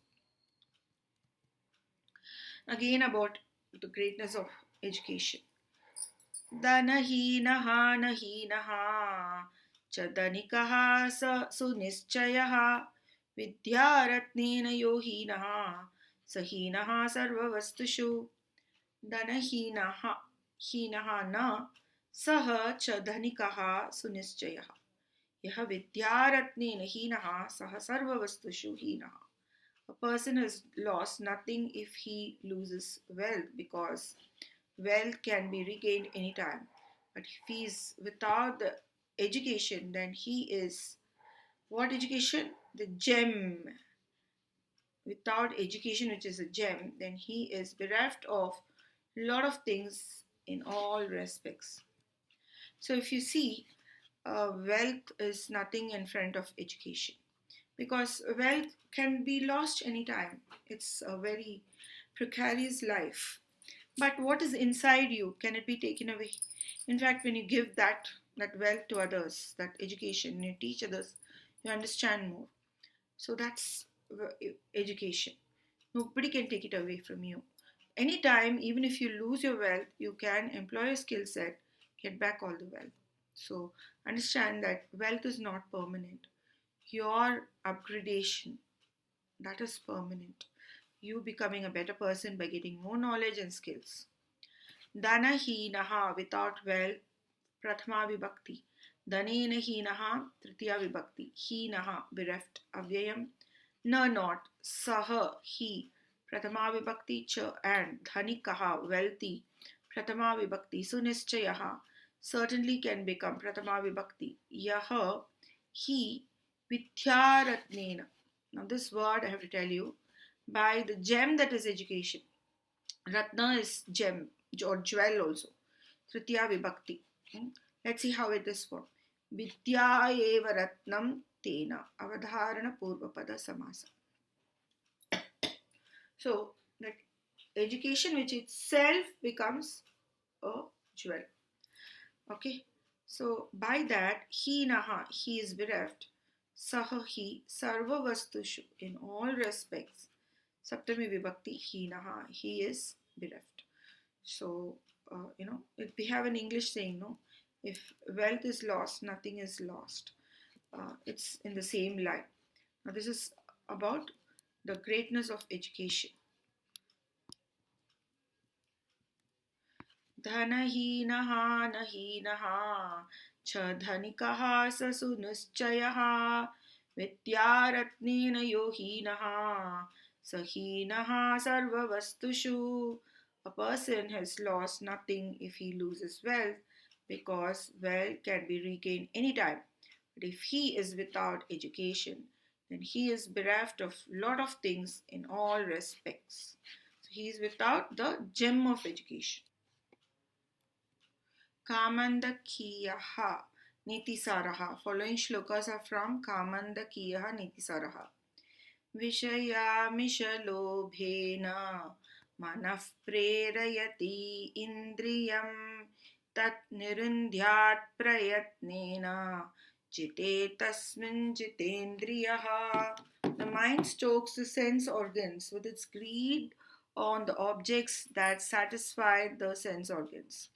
Again about the greatness of education. धनहीनः नहीनः च धनिकः स सुनिश्चयः विद्यारत्नेन यो हीनः स हीनः सर्ववस्तुषु. धनहीनः हीनः न सः च धनिकः सुनिश्चयः. यः विद्यारत्नेन हीनः सः सर्ववस्तुषु हीनः. A person has lost nothing if he loses wealth, because wealth can be regained anytime. But if he is without the education, then he is what education? The gem. Without education, which is a gem, then he is bereft of a lot of things in all respects. So if you see, wealth is nothing in front of education, because wealth can be lost anytime. It's a very precarious life. But what is inside you, can it be taken away? In fact, when you give that wealth to others, that education, you teach others, you understand more. So that's education. Nobody can take it away from you. Anytime, even if you lose your wealth, you can employ a skill set, get back all the wealth. So understand that wealth is not permanent. Your upgradation, that is permanent. You becoming a better person by getting more knowledge and skills. Dana hinaha, without wealth, prathama vibhakti. Danena hinaha, tritiya vibhakti. Hinaha, bereft, avyayam. Na, not, saha, he. Prathama vibhakti cha, and dhanikaha, wealthy. Prathama vibhakti, sunischayaha, certainly can become prathama vibhakti. Yaha, he, vidyaratnena. Now this word I have to tell you, by the gem that is education. Ratna is gem or jewel also. Tritiya Vibhakti. Let's see how it is formed. Vidya eva ratnam tena avadharana purvapada samasa. So that education which itself becomes a jewel. Okay. So by that, he naha, he is bereft. Saha he sarva vastushu, in all respects. Saptami vibhakti, he naha, he is bereft. So, we have an English saying, no, if wealth is lost, nothing is lost. It's in the same line. Now, this is about the greatness of education. धनहीनः नहीनः च धनिकः स सुनिश्चयः विद्यारत्नेन यो हीनः स हीनः सर्ववस्तुषु. A person has lost nothing if he loses wealth, because wealth can be regained anytime. But if he is without education, then he is bereft of lot of things in all respects. So he is without the gem of education. Kamandakiyaha Nitisaraha. Following shlokas are from Kamandakiyaha Nitisaraha. Vishaya Mishalobhena Manaf Prerayati Indriyam Tat Nirindhyat Prayatnena Jite Tasmin Jitendriyaha. The mind stokes the sense organs with its greed on the objects that satisfy the sense organs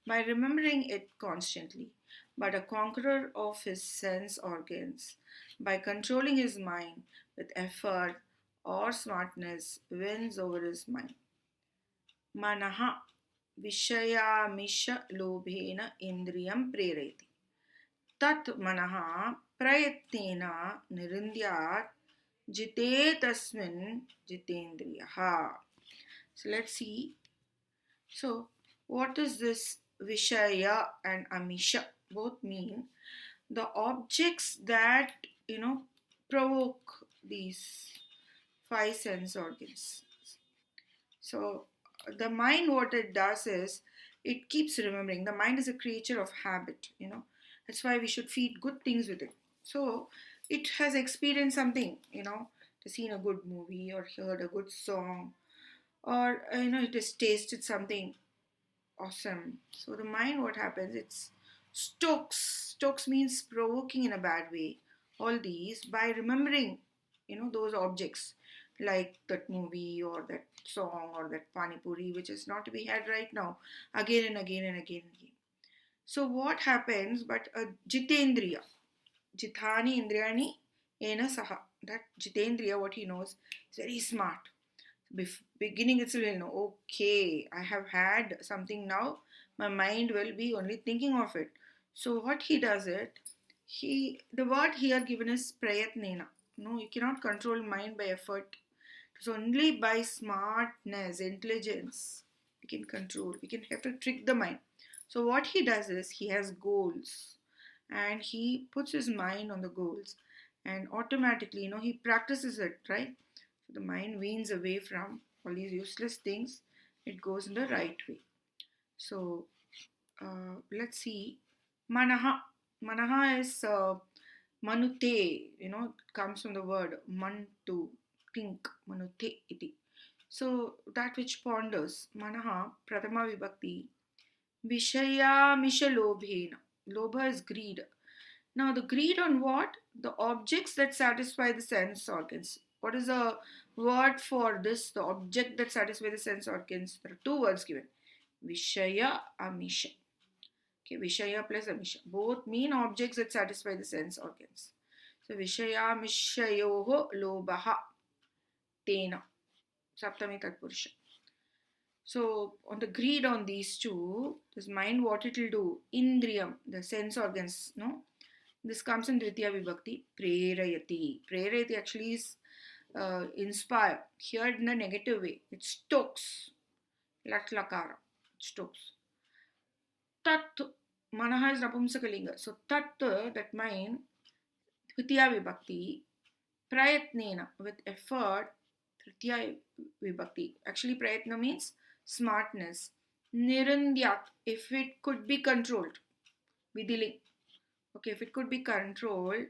by remembering it constantly, but a conqueror of his sense organs, by controlling his mind with effort or smartness, wins over his mind. Manaha Vishayamisha Lobhena Indriyam Prereti. Tat Manaha Prayatnena Nirindyat Jite Tasmin Jitendriyaha. So let's see. So, what is this Vishaya and Amisha? Both mean the objects that, provoke these five sense organs. So, the mind, what it does is it keeps remembering. The mind is a creature of habit. That's why we should feed good things with it. So, it has experienced something, to seen a good movie or heard a good song, or it has tasted something awesome. So the mind, what happens? It's stokes. Stokes means provoking in a bad way. All these by remembering, those objects like that movie or that song or that pani puri, which is not to be had right now, again and again and again and again. So what happens? But a jitendriya, jithani indriyani ena saha. That jitendriya, what he knows, is very smart. Beginning itself will know, okay, I have had something now, my mind will be only thinking of it. So what he does it, the word here given is prayatnena. No, you cannot control mind by effort. So only by smartness, intelligence, we can control, we can have to trick the mind. So what he does is he has goals and he puts his mind on the goals, and automatically, he practices it, right? So the mind weans away from all these useless things. It goes in the right way. So let's see. Manaha. Manaha is manute. Comes from the word man to think. Manute iti. So that which ponders. Manaha. Prathama vibhakti. Vishaya mishalobhena. Lobha is greed. Now, the greed on what? The objects that satisfy the sense organs. What is the word for this? The object that satisfies the sense organs. There are two words given. Vishaya, Amisha. Okay, Vishaya plus Amisha. Both mean objects that satisfy the sense organs. So, Vishaya, Mishayoho, Lobaha, Tena. Saptami Tatpurusha. So, on the greed on these two, this mind, what it will do? Indriyam, the sense organs, no? This comes in Dvitiya Vibhakti, Prerayati. Prerayati actually is inspire. Here in a negative way. It stokes. Lat lakara. It stokes. Tat, Manaha is Napumsakalinga. So Tat, that mind, Dvitiya Vibhakti, Prayatnena, with effort, Tritiya Vibhakti. Actually, Prayatna means smartness. Nirindhyat, if it could be controlled. Vidiling. Okay, if it could be controlled,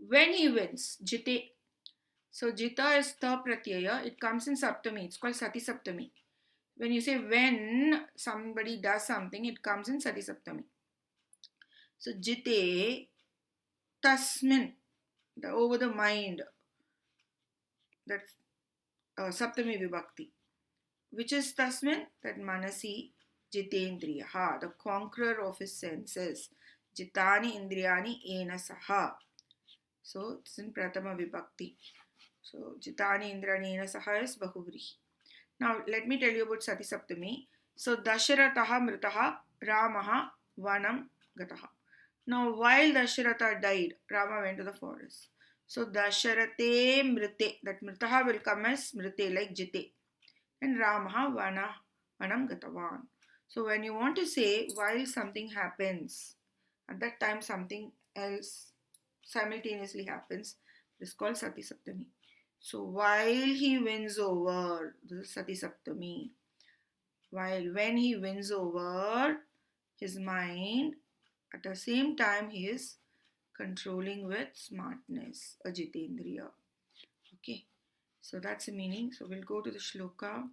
when he wins, jite. So jita is ta pratyaya, it comes in saptami, it's called sati saptami. When you say when somebody does something, it comes in sati saptami. So jite tasmin, over the mind, that's saptami vibhakti. Which is tasmin? That manasi jitendriyaha, the conqueror of his senses. Jitani indriyani ena saha. So it's in pratama vibhakti. So jitani indriyani ena saha is bahuvrihi. Now let me tell you about Sati Saptami. So Dasharataha mritaha Ramaha vanam gataha. Now while Dasharatha died, Rama went to the forest. So Dasharate mrite, that mritaha will come as mrite, like jite. And Ramaha vanam gatavan. So when you want to say while something happens, at that time something else simultaneously happens, it is called Sati Saptami. So while he wins over, this is Sati Saptami. When he wins over his mind, at the same time he is controlling with smartness, ajitendriya. Okay, so that's the meaning. So we'll go to the shloka.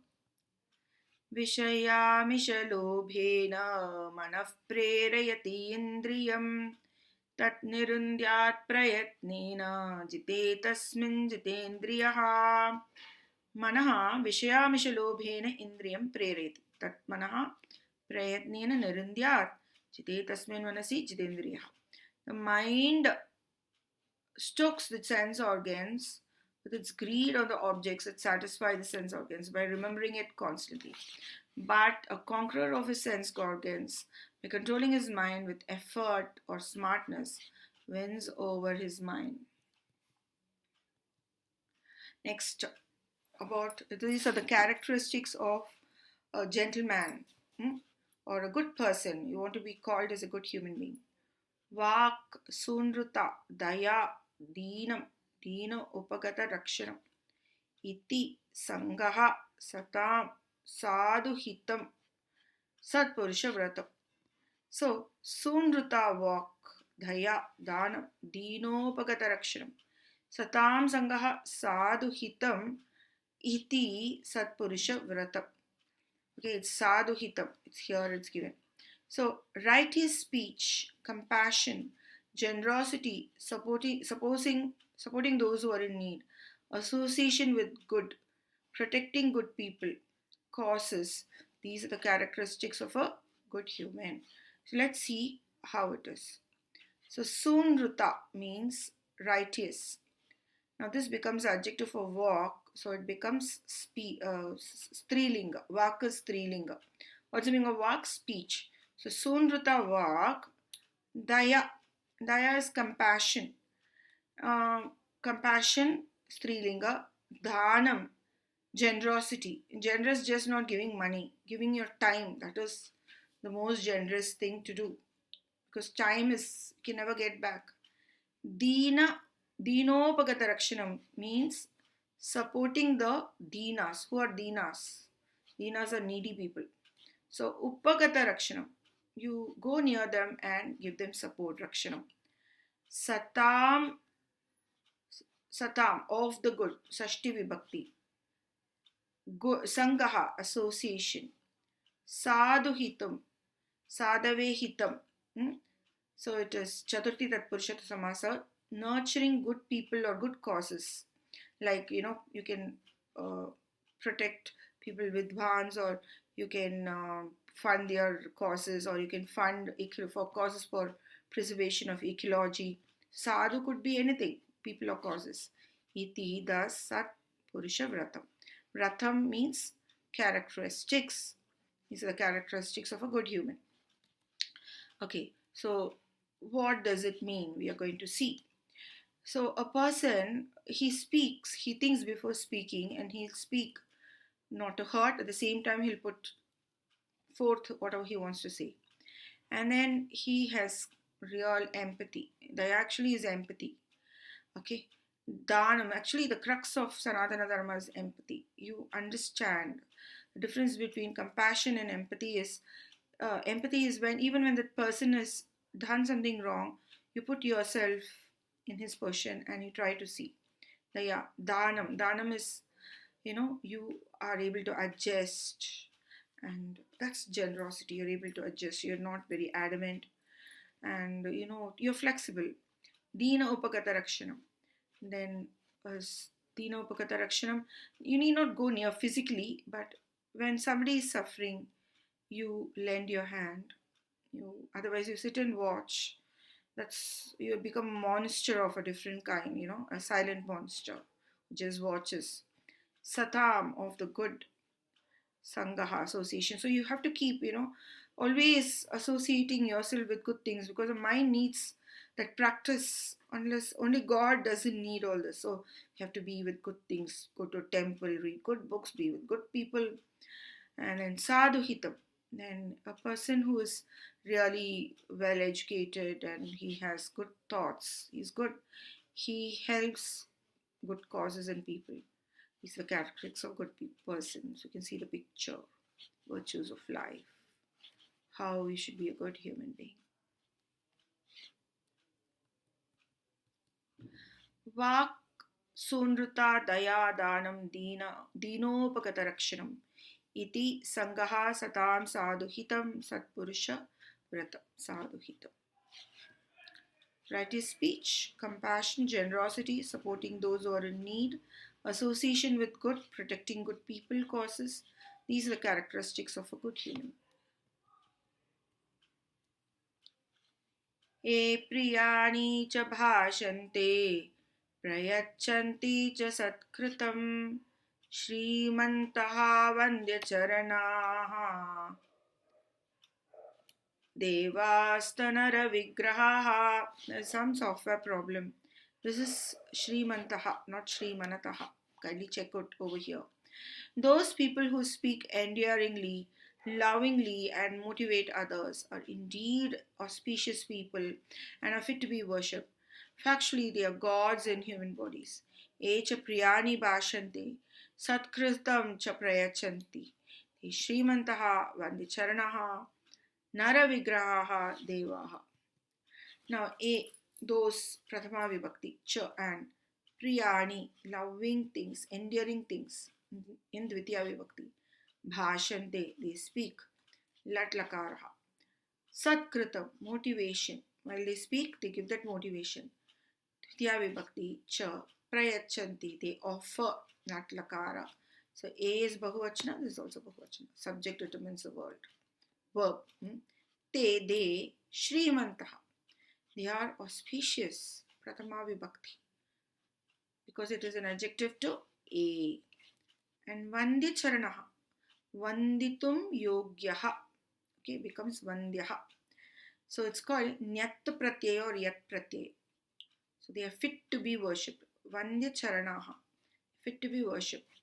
विषयामिषलोभेन मनः प्रेरयति इन्द्रियम् तन्निरुन्ध्यात् प्रयत्नेन जिते तस्मिन् जितेन्द्रियः मनः विषयामिषलोभेन इन्द्रियं प्रेरयति तत् मनः प्रयत्नेन निरुन्ध्यात् जिते तस्मिन् मनसि जितेन्द्रियः. The mind stokes the sense organs with its greed on the objects that satisfy the sense organs by remembering it constantly. But a conqueror of his sense organs, by controlling his mind with effort or smartness, wins over his mind. Next, about these are the characteristics of a gentleman, or a good person. You want to be called as a good human being. Vak sunruta daya deenam dino upagata rakshanam iti sangaha satam sadhu hitam satpurusha vratam. So sunruta vak daya danam dinopagata rakshanam satam sangaha sadhu hitam iti satpurusha vratam. Okay, it's sadhu hitam. It's here, it's given. So, righteous speech, compassion, generosity, supporting those who are in need, association with good, protecting good people, causes. These are the characteristics of a good human. So, let's see how it is. So, sunruta means righteous. Now, this becomes adjective for walk, so it becomes strilinga. Vak is strilinga. What's the meaning of vak? Speech. So, sunruta vak, daya. Daya is compassion. Compassion, strilinga. Dhanam, generosity. Generous, just not giving money, giving your time. That is the most generous thing to do, because time is, you can never get back. Dina, Dinopagata Rakshanam means supporting the Dinas. Who are Dinas? Dinas are needy people. So, Upagata Rakshanam, you go near them and give them support, Rakshanam. Satam, Satam, of the good, Sashti Vibhakti. Sangaha, association. Sadhu Hitam, Sadave Hitam. So it is Chaturthi Tatpurusha Samasa, nurturing good people or good causes. Like, you can protect people with bhans, or you can fund their causes, or you can fund for causes for preservation of ecology. Sadhu could be anything, people or causes. Iti das sat purusha vratam. Vratam means characteristics. These are the characteristics of a good human. Okay, so what does it mean? We are going to see. So a person, he speaks, he thinks before speaking, and he'll speak not to hurt. At the same time, he'll put forth whatever he wants to say. And then he has real empathy. There actually is empathy. Okay. Dhanam, actually the crux of Sanatana Dharma is empathy. You understand The difference between compassion and empathy is when, even when the person has done something wrong, you put yourself in his position and you try to see. Yeah, danam is, you are able to adjust, and that's generosity. You're able to adjust, you're not very adamant, and you're flexible. Dina upakata rakshanam. Then as Dina upakata rakshanam, you need not go near physically, but when somebody is suffering, you lend your hand. Otherwise you sit and watch. That's, you become a monster of a different kind, a silent monster who just watches. Satam, of the good. Sangaha, association. So you have to keep, always associating yourself with good things, because the mind needs that practice. Unless only God doesn't need all this. So you have to be with good things, go to a temple, read good books, be with good people. And then sadhuhitam, then a person who is really well educated and he has good thoughts, he's good, he helps good causes and people. These are the characteristics of good person. So you can see the picture, virtues of life, how we should be a good human being. Vak sunruta daya danam dinopakata rakshanam iti sangaha satam sadhuhitam satpurusha vrata sadhuhitam. Right is speech, compassion, generosity, supporting those who are in need, association with good, protecting good people, causes. These are the characteristics of a good human. ये प्रियाणि च भाषन्ते प्रयच्छन्ति च सत्कृतं श्रीमन्तः वन्द्यचरणाः देवास्तनरविग्रहाः. There's some software problem. This is Shrimantaha, not Shrimanataha. Kindly check it over here. Those people who speak endearingly, lovingly, and motivate others are indeed auspicious people and are fit to be worshipped. Factually, they are gods in human bodies. Echa priyani bhashante, satkritam cha prayachanti. Te Shrimantaha vandicharanaha, nara vigraha devaha. Now, those Prathama Vibhakti, cha and priyani, loving things, endearing things. In Dvitiya Vibhakti, bhashante, they speak. Lat lakaraha. Satkritam, motivation. While they speak, they give that motivation. Dvitiya Vibhakti, cha, prayachanti, they offer. Lat lakara. So A is Bahuvachana, this is also Bahuvachana. Subject determines the word. Verb. Te, they, Shrimantaha. They are auspicious. Prathama Vibhakti. Because it is an adjective to A. And Vandyacharanaha. Vanditum yogyaha. Okay, becomes Vandyaha. So it's called Nyat Pratyaya or Yat Pratyaya. So they are fit to be worshipped. Vandyacharanaha. Fit to be worshipped.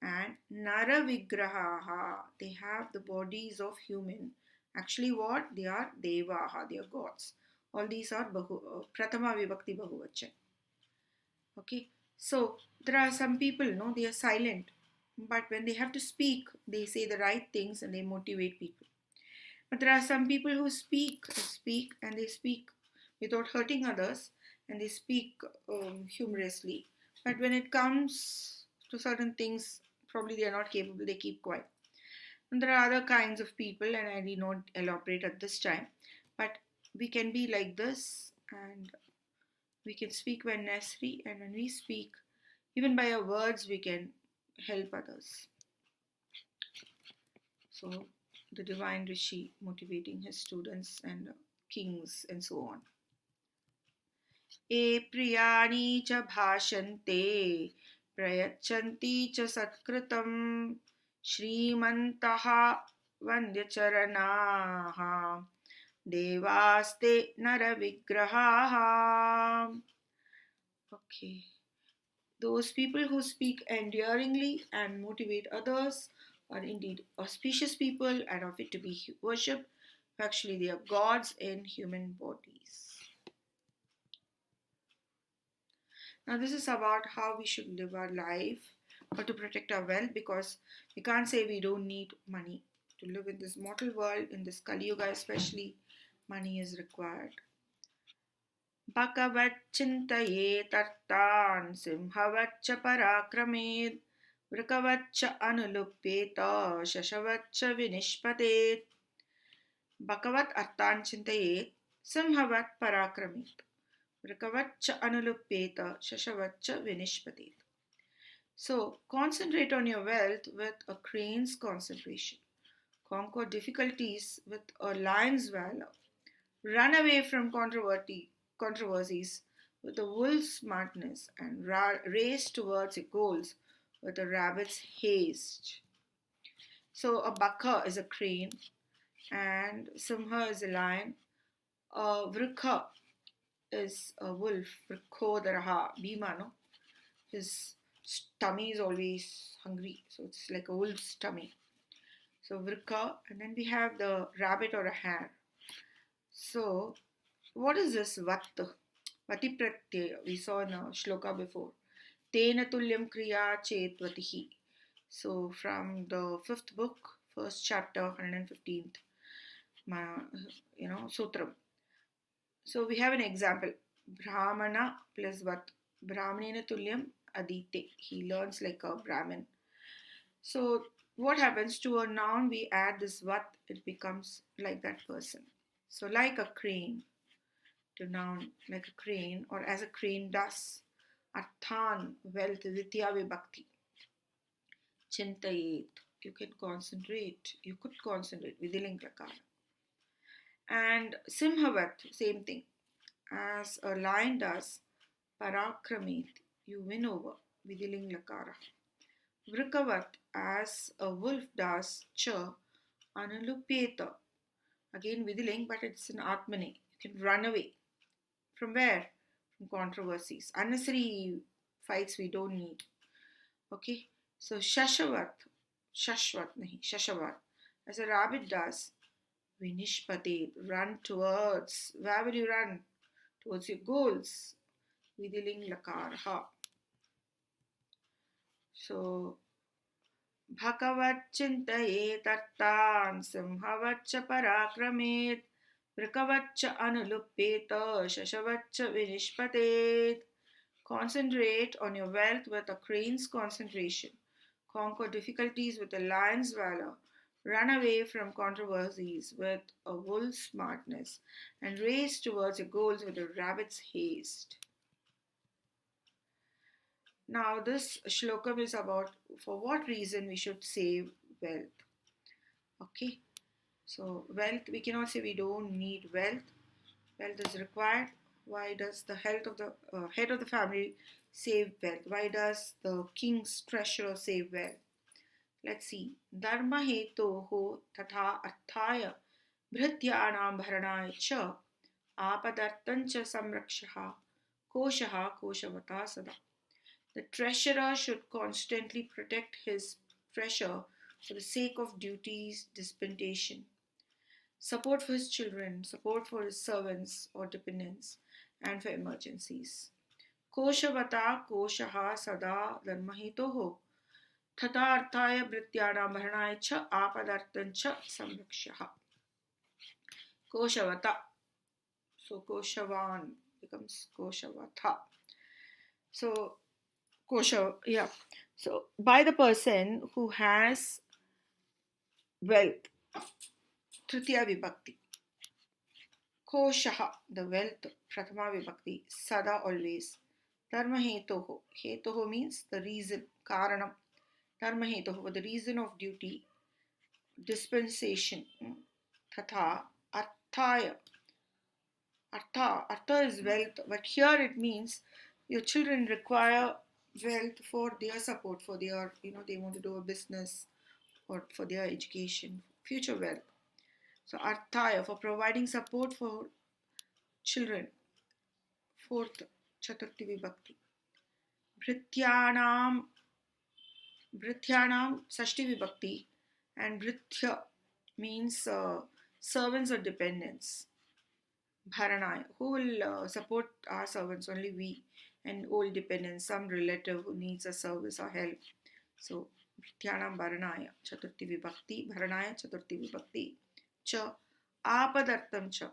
And Nara Vigrahaha. They have the bodies of human. Actually what? They are Devaha. They are gods. All these are Prathama Vibhakti Bahuvachan. Okay. So there are some people, no, they are silent. But when they have to speak, they say the right things and they motivate people. But there are some people who speak and they speak without hurting others, and they speak humorously. But when it comes to certain things, probably they are not capable, they keep quiet. And there are other kinds of people, and I need not elaborate at this time. But we can be like this, and we can speak when necessary, and when we speak, even by our words, we can help others. So, the divine Rishi motivating his students and kings and so on. E priyani cha bhashante prayachanti cha satkritam shrimantaha vandyacharanaha devaste naravigrahaha. Okay. Those people who speak endearingly and motivate others are indeed auspicious people and are fit to be worshipped. Actually, they are gods in human bodies. Now, this is about how we should live our life or to protect our wealth, because we can't say we don't need money. To live in this mortal world, in this Kali Yuga especially, money is required. Bhagavachintayetartan simhavaccha parakramed vrikavaccha anulupeta shashavaccha vinishpatet. Bhagavat artan chintayet simhavat parakramet vrikavaccha anulupeta shashavaccha vinishpatet. So, concentrate on your wealth with a crane's concentration. Conquer difficulties with a lion's valor. Run away from controversies with a wolf's smartness, and race towards your goals with a rabbit's haste. So, a baka is a crane, and simha is a lion. A vrikha is a wolf. Vrikhodaraha, Bhima, no? His tummy is always hungry, so it's like a wolf's tummy. So vrika, and then we have the rabbit or a hare. So what is this vat? Vati pratyaya, we saw in a shloka before. Tena tulyam kriya chetvatihi. So from the fifth book, first chapter, 115th, sutram. So we have an example. Brahmana plus vat. Brahmanena tulyam adite. He learns like a Brahmin. So what happens to a noun? We add this vat, it becomes like that person. So like a crane, to noun like a crane, or as a crane does. Arthan, wealth, vidya vibhakti. Chintayet, you can concentrate, you could concentrate, vidiling lakara. And simhavat, same thing. As a lion does, parakramit, you win over, vidiling lakara. Vrikavat, as a wolf does, cha, analupeta. Again, vidiling, but it's an atmane. You can run away. From where? From controversies. Unnecessary fights we don't need. Okay? So, shashvat, nahi, shashvat. As a rabbit does, vinishpate, run towards. Where will you run? Towards your goals. Vidiling lakarha. So, Bhagavachintayetartan simhavaccha parakramet vrikavaccha anulupeta shashavaccha vinishpatet. Concentrate on your wealth with a crane's concentration. Conquer difficulties with a lion's valor. Run away from controversies with a wolf's smartness. And race towards your goals with a rabbit's haste. Now, this shlokam is about for what reason we should save wealth. Okay, so wealth, we cannot say we don't need wealth. Wealth is required. Why does the health of the head of the family save wealth? Why does the king's treasurer save wealth? Let's see. Dharma hetoho tatha arthaya bhrityanam bharanaya cha apadartancha samrakshaha koshaha koshavata sada. The treasurer should constantly protect his treasure for the sake of duty's dispensation, support for his children, support for his servants or dependents, and for emergencies. Koshavata koshaha sada dharmahitoho thatarthaya bhrityana bharanaya cha apadartancha samrakshaha. Koshavata. So koshavan becomes koshavata. So kosha, yeah. So by the person who has wealth, Tritiya Vibhakti. Koshaha, the wealth, Prathama Vibhakti, Sada always. Dharma hetoho. Hetoho means the reason, Karanam. Dharma hetoho, the reason of duty, dispensation. Tatha, Arthaya. Artha is wealth, but here it means your children require wealth for their support, for their, they want to do a business or for their education, future wealth. So Arthaya, for providing support for children. Fourth, Chaturthi Vibhakti. Bhrityanam, Sashti Vibhakti, and Bhrithya means servants or dependents. Bharanaya, who will support our servants? Only we, and old dependents, some relative who needs a service or help. So Nityanam Bharanaya Chaturthi Vibhakti, Bharanaya Chaturthi Vibhakti. Cha Apadartam Cha,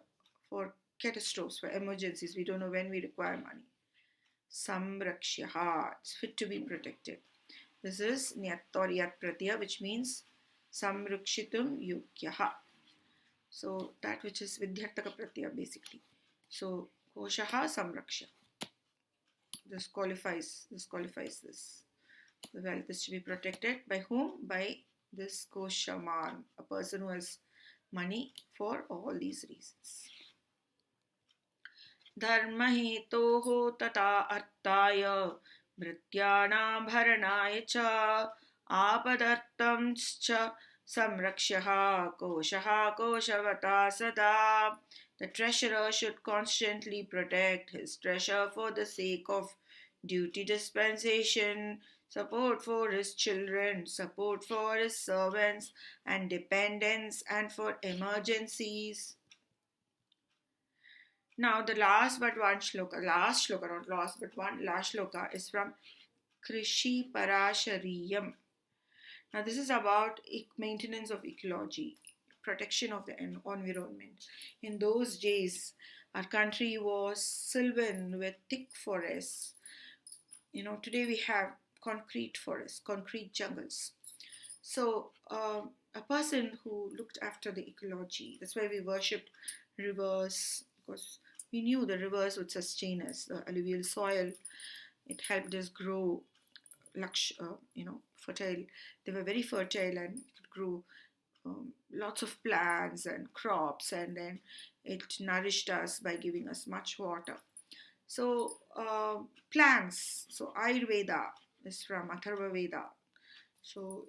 for catastrophes, for emergencies. We don't know when we require money. Samrakshyaha, it's fit to be protected. This is Nyat or Yat Pratyaya, which means Samrukshitum Yukyaha. So that which is Vidyartaka Pratyaya basically. So Koshaha Samraksha. This qualifies this. The wealth is to be protected by whom? By this Koshaman, a person who has money for all these reasons. Dharmahetoho tata artaya भृत्यानाभरणाय च आपदर्थंश्च संरक्ष्यः कोशः कोशवता sada. The treasurer should constantly protect his treasure for the sake of duty dispensation, support for his children, support for his servants and dependents, and for emergencies. Now, the last but one shloka, last shloka, not last but one, last shloka is from Krishi Parashariyam. Now, this is about maintenance of ecology, protection of the environment. In those days, our country was sylvan with thick forests. Today we have concrete forests, concrete jungles. So, a person who looked after the ecology, that's why we worshipped rivers, because we knew the rivers would sustain us, the alluvial soil, it helped us grow, fertile. They were very fertile and it grew lots of plants and crops, and then it nourished us by giving us much water. So, plants, so Ayurveda is from Atharva Veda. So,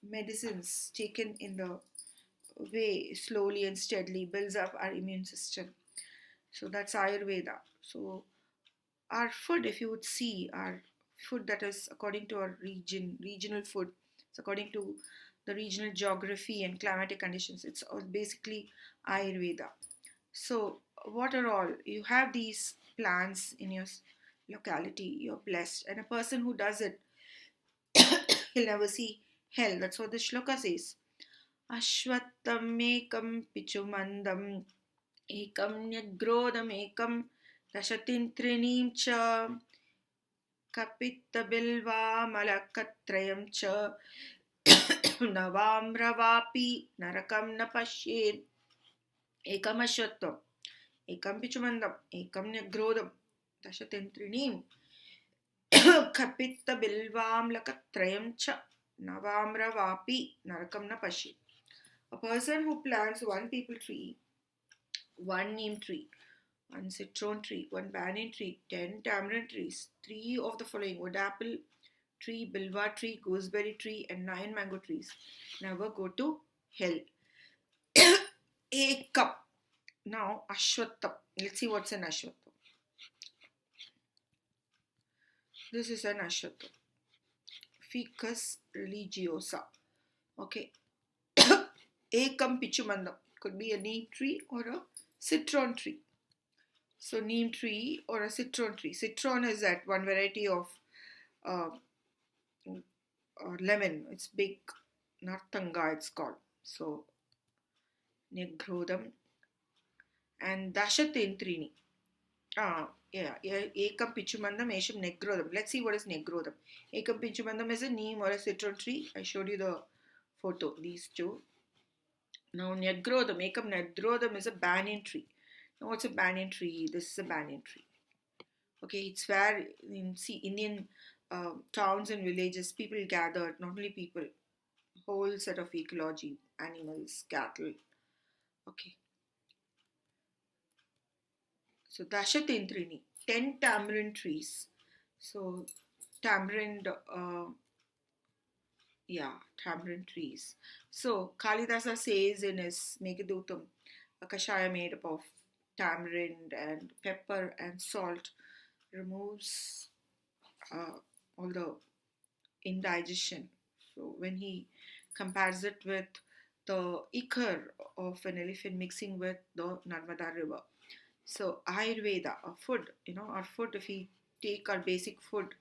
medicines taken in the way slowly and steadily builds up our immune system. So that's Ayurveda. So our food, if you would see, our food that is according to our regional food, it's according to the regional geography and climatic conditions. It's all basically Ayurveda. So what are all? You have these plants in your locality, you're blessed. And a person who does it, he'll never see hell. That's what the shloka says. Ashwattamekam pichumandam ekam nyagroodamekam dashatintrinim cha kapittabilvamalakatrayam cha navamravapi narakam na pashyed ekam ashwattam ekam pichumandam ekam nyagroodam dashatintrinim kapittabilvamalakatrayam cha navamravapi narakam na pashyed. A person who plants one peepal tree, one neem tree, one citron tree, one banyan tree, 10 tamarind trees, 3 of the following wood apple tree, bilva tree, gooseberry tree, and 9 mango trees never go to hell. A cup. Now, ashwattham. Let's see what's an ashwattham. This is an ashwattham. Ficus religiosa. Okay. Ekam pichumandam. Could be a neem tree or a citron tree. So neem tree or a citron tree. Citron is that one variety of lemon. It's big, nartanga it's called. So negrodam and dashatentrini. Ekam pichumandam esham negrodam. Let's see what is negrodam. Ekam pichumandam is a neem or a citron tree. I showed you the photo, these two. Now negrodam, ekam negrodam is a banyan tree. Now what's a banyan tree? This is a banyan tree. Okay, it's where in Indian towns and villages people gathered, not only people, whole set of ecology, animals, cattle. Okay. So Dashatendrini, 10 tamarind trees. So tamarind, tamarind trees. So Kalidasa says in his Meghadutam, a kashaya made up of tamarind and pepper and salt removes all the indigestion. So when he compares it with the ichor of an elephant mixing with the Narmada river. So Ayurveda, our food, if we take our basic food,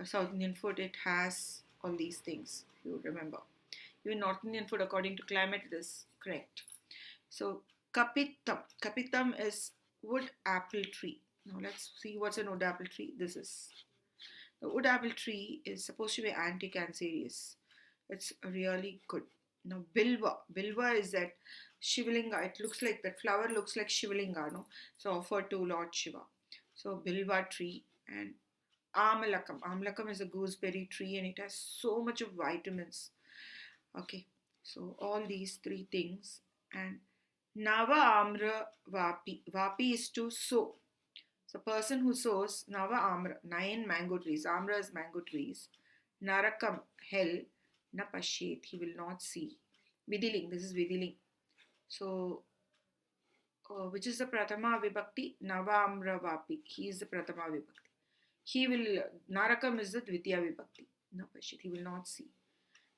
South Indian food, it has all these things, you remember. Even North Indian food, according to climate, it is correct. So, kapitam. Kapitam is wood apple tree. Now, let's see what's an wood apple tree. This is the wood apple tree is supposed to be anti-cancerous. It's really good. Now, bilva. Bilva is that Shivalinga. It looks like that flower looks like Shivalinga, no? So offered to Lord Shiva. So bilva tree and amalakam. Amalakam is a gooseberry tree and it has so much of vitamins. Okay, so all these three things and Nava Amra Vapi. Vapi is to sow. So person who sows Nava Amra, 9 mango trees. Amra is mango trees. Narakam, hell, na pashet, he will not see. Vidiling, this is Vidiling. So, which is the Pratama Vibhakti? Nava Amra Vapi. He is the Pratama Vibhakti. He will, Narakam is the Dvitiya Vibhakti. Na pashet, he will not see.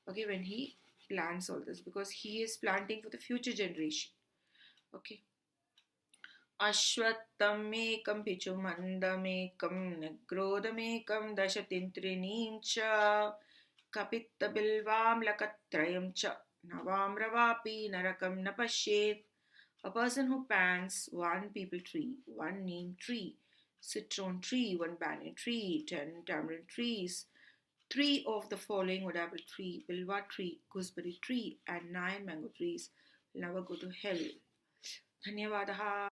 Okay, when he plants all this because he is planting for the future generation. Okay. अश्वत्थमेकं पिचुमन्दमेकं निग्रोधमेकं दशतिन्त्रिणीं च कपित्तबिल्वाम्लकत्रयं च नवाम्रवापि नरकं न पश्येत्. A person who plants one peepal tree, one neem tree, citron tree, one banyan tree, 10 tamarind trees, three of the following wood apple tree, bilwa tree, gooseberry tree, and 9 mango trees will never go to hell. धन्यवादः.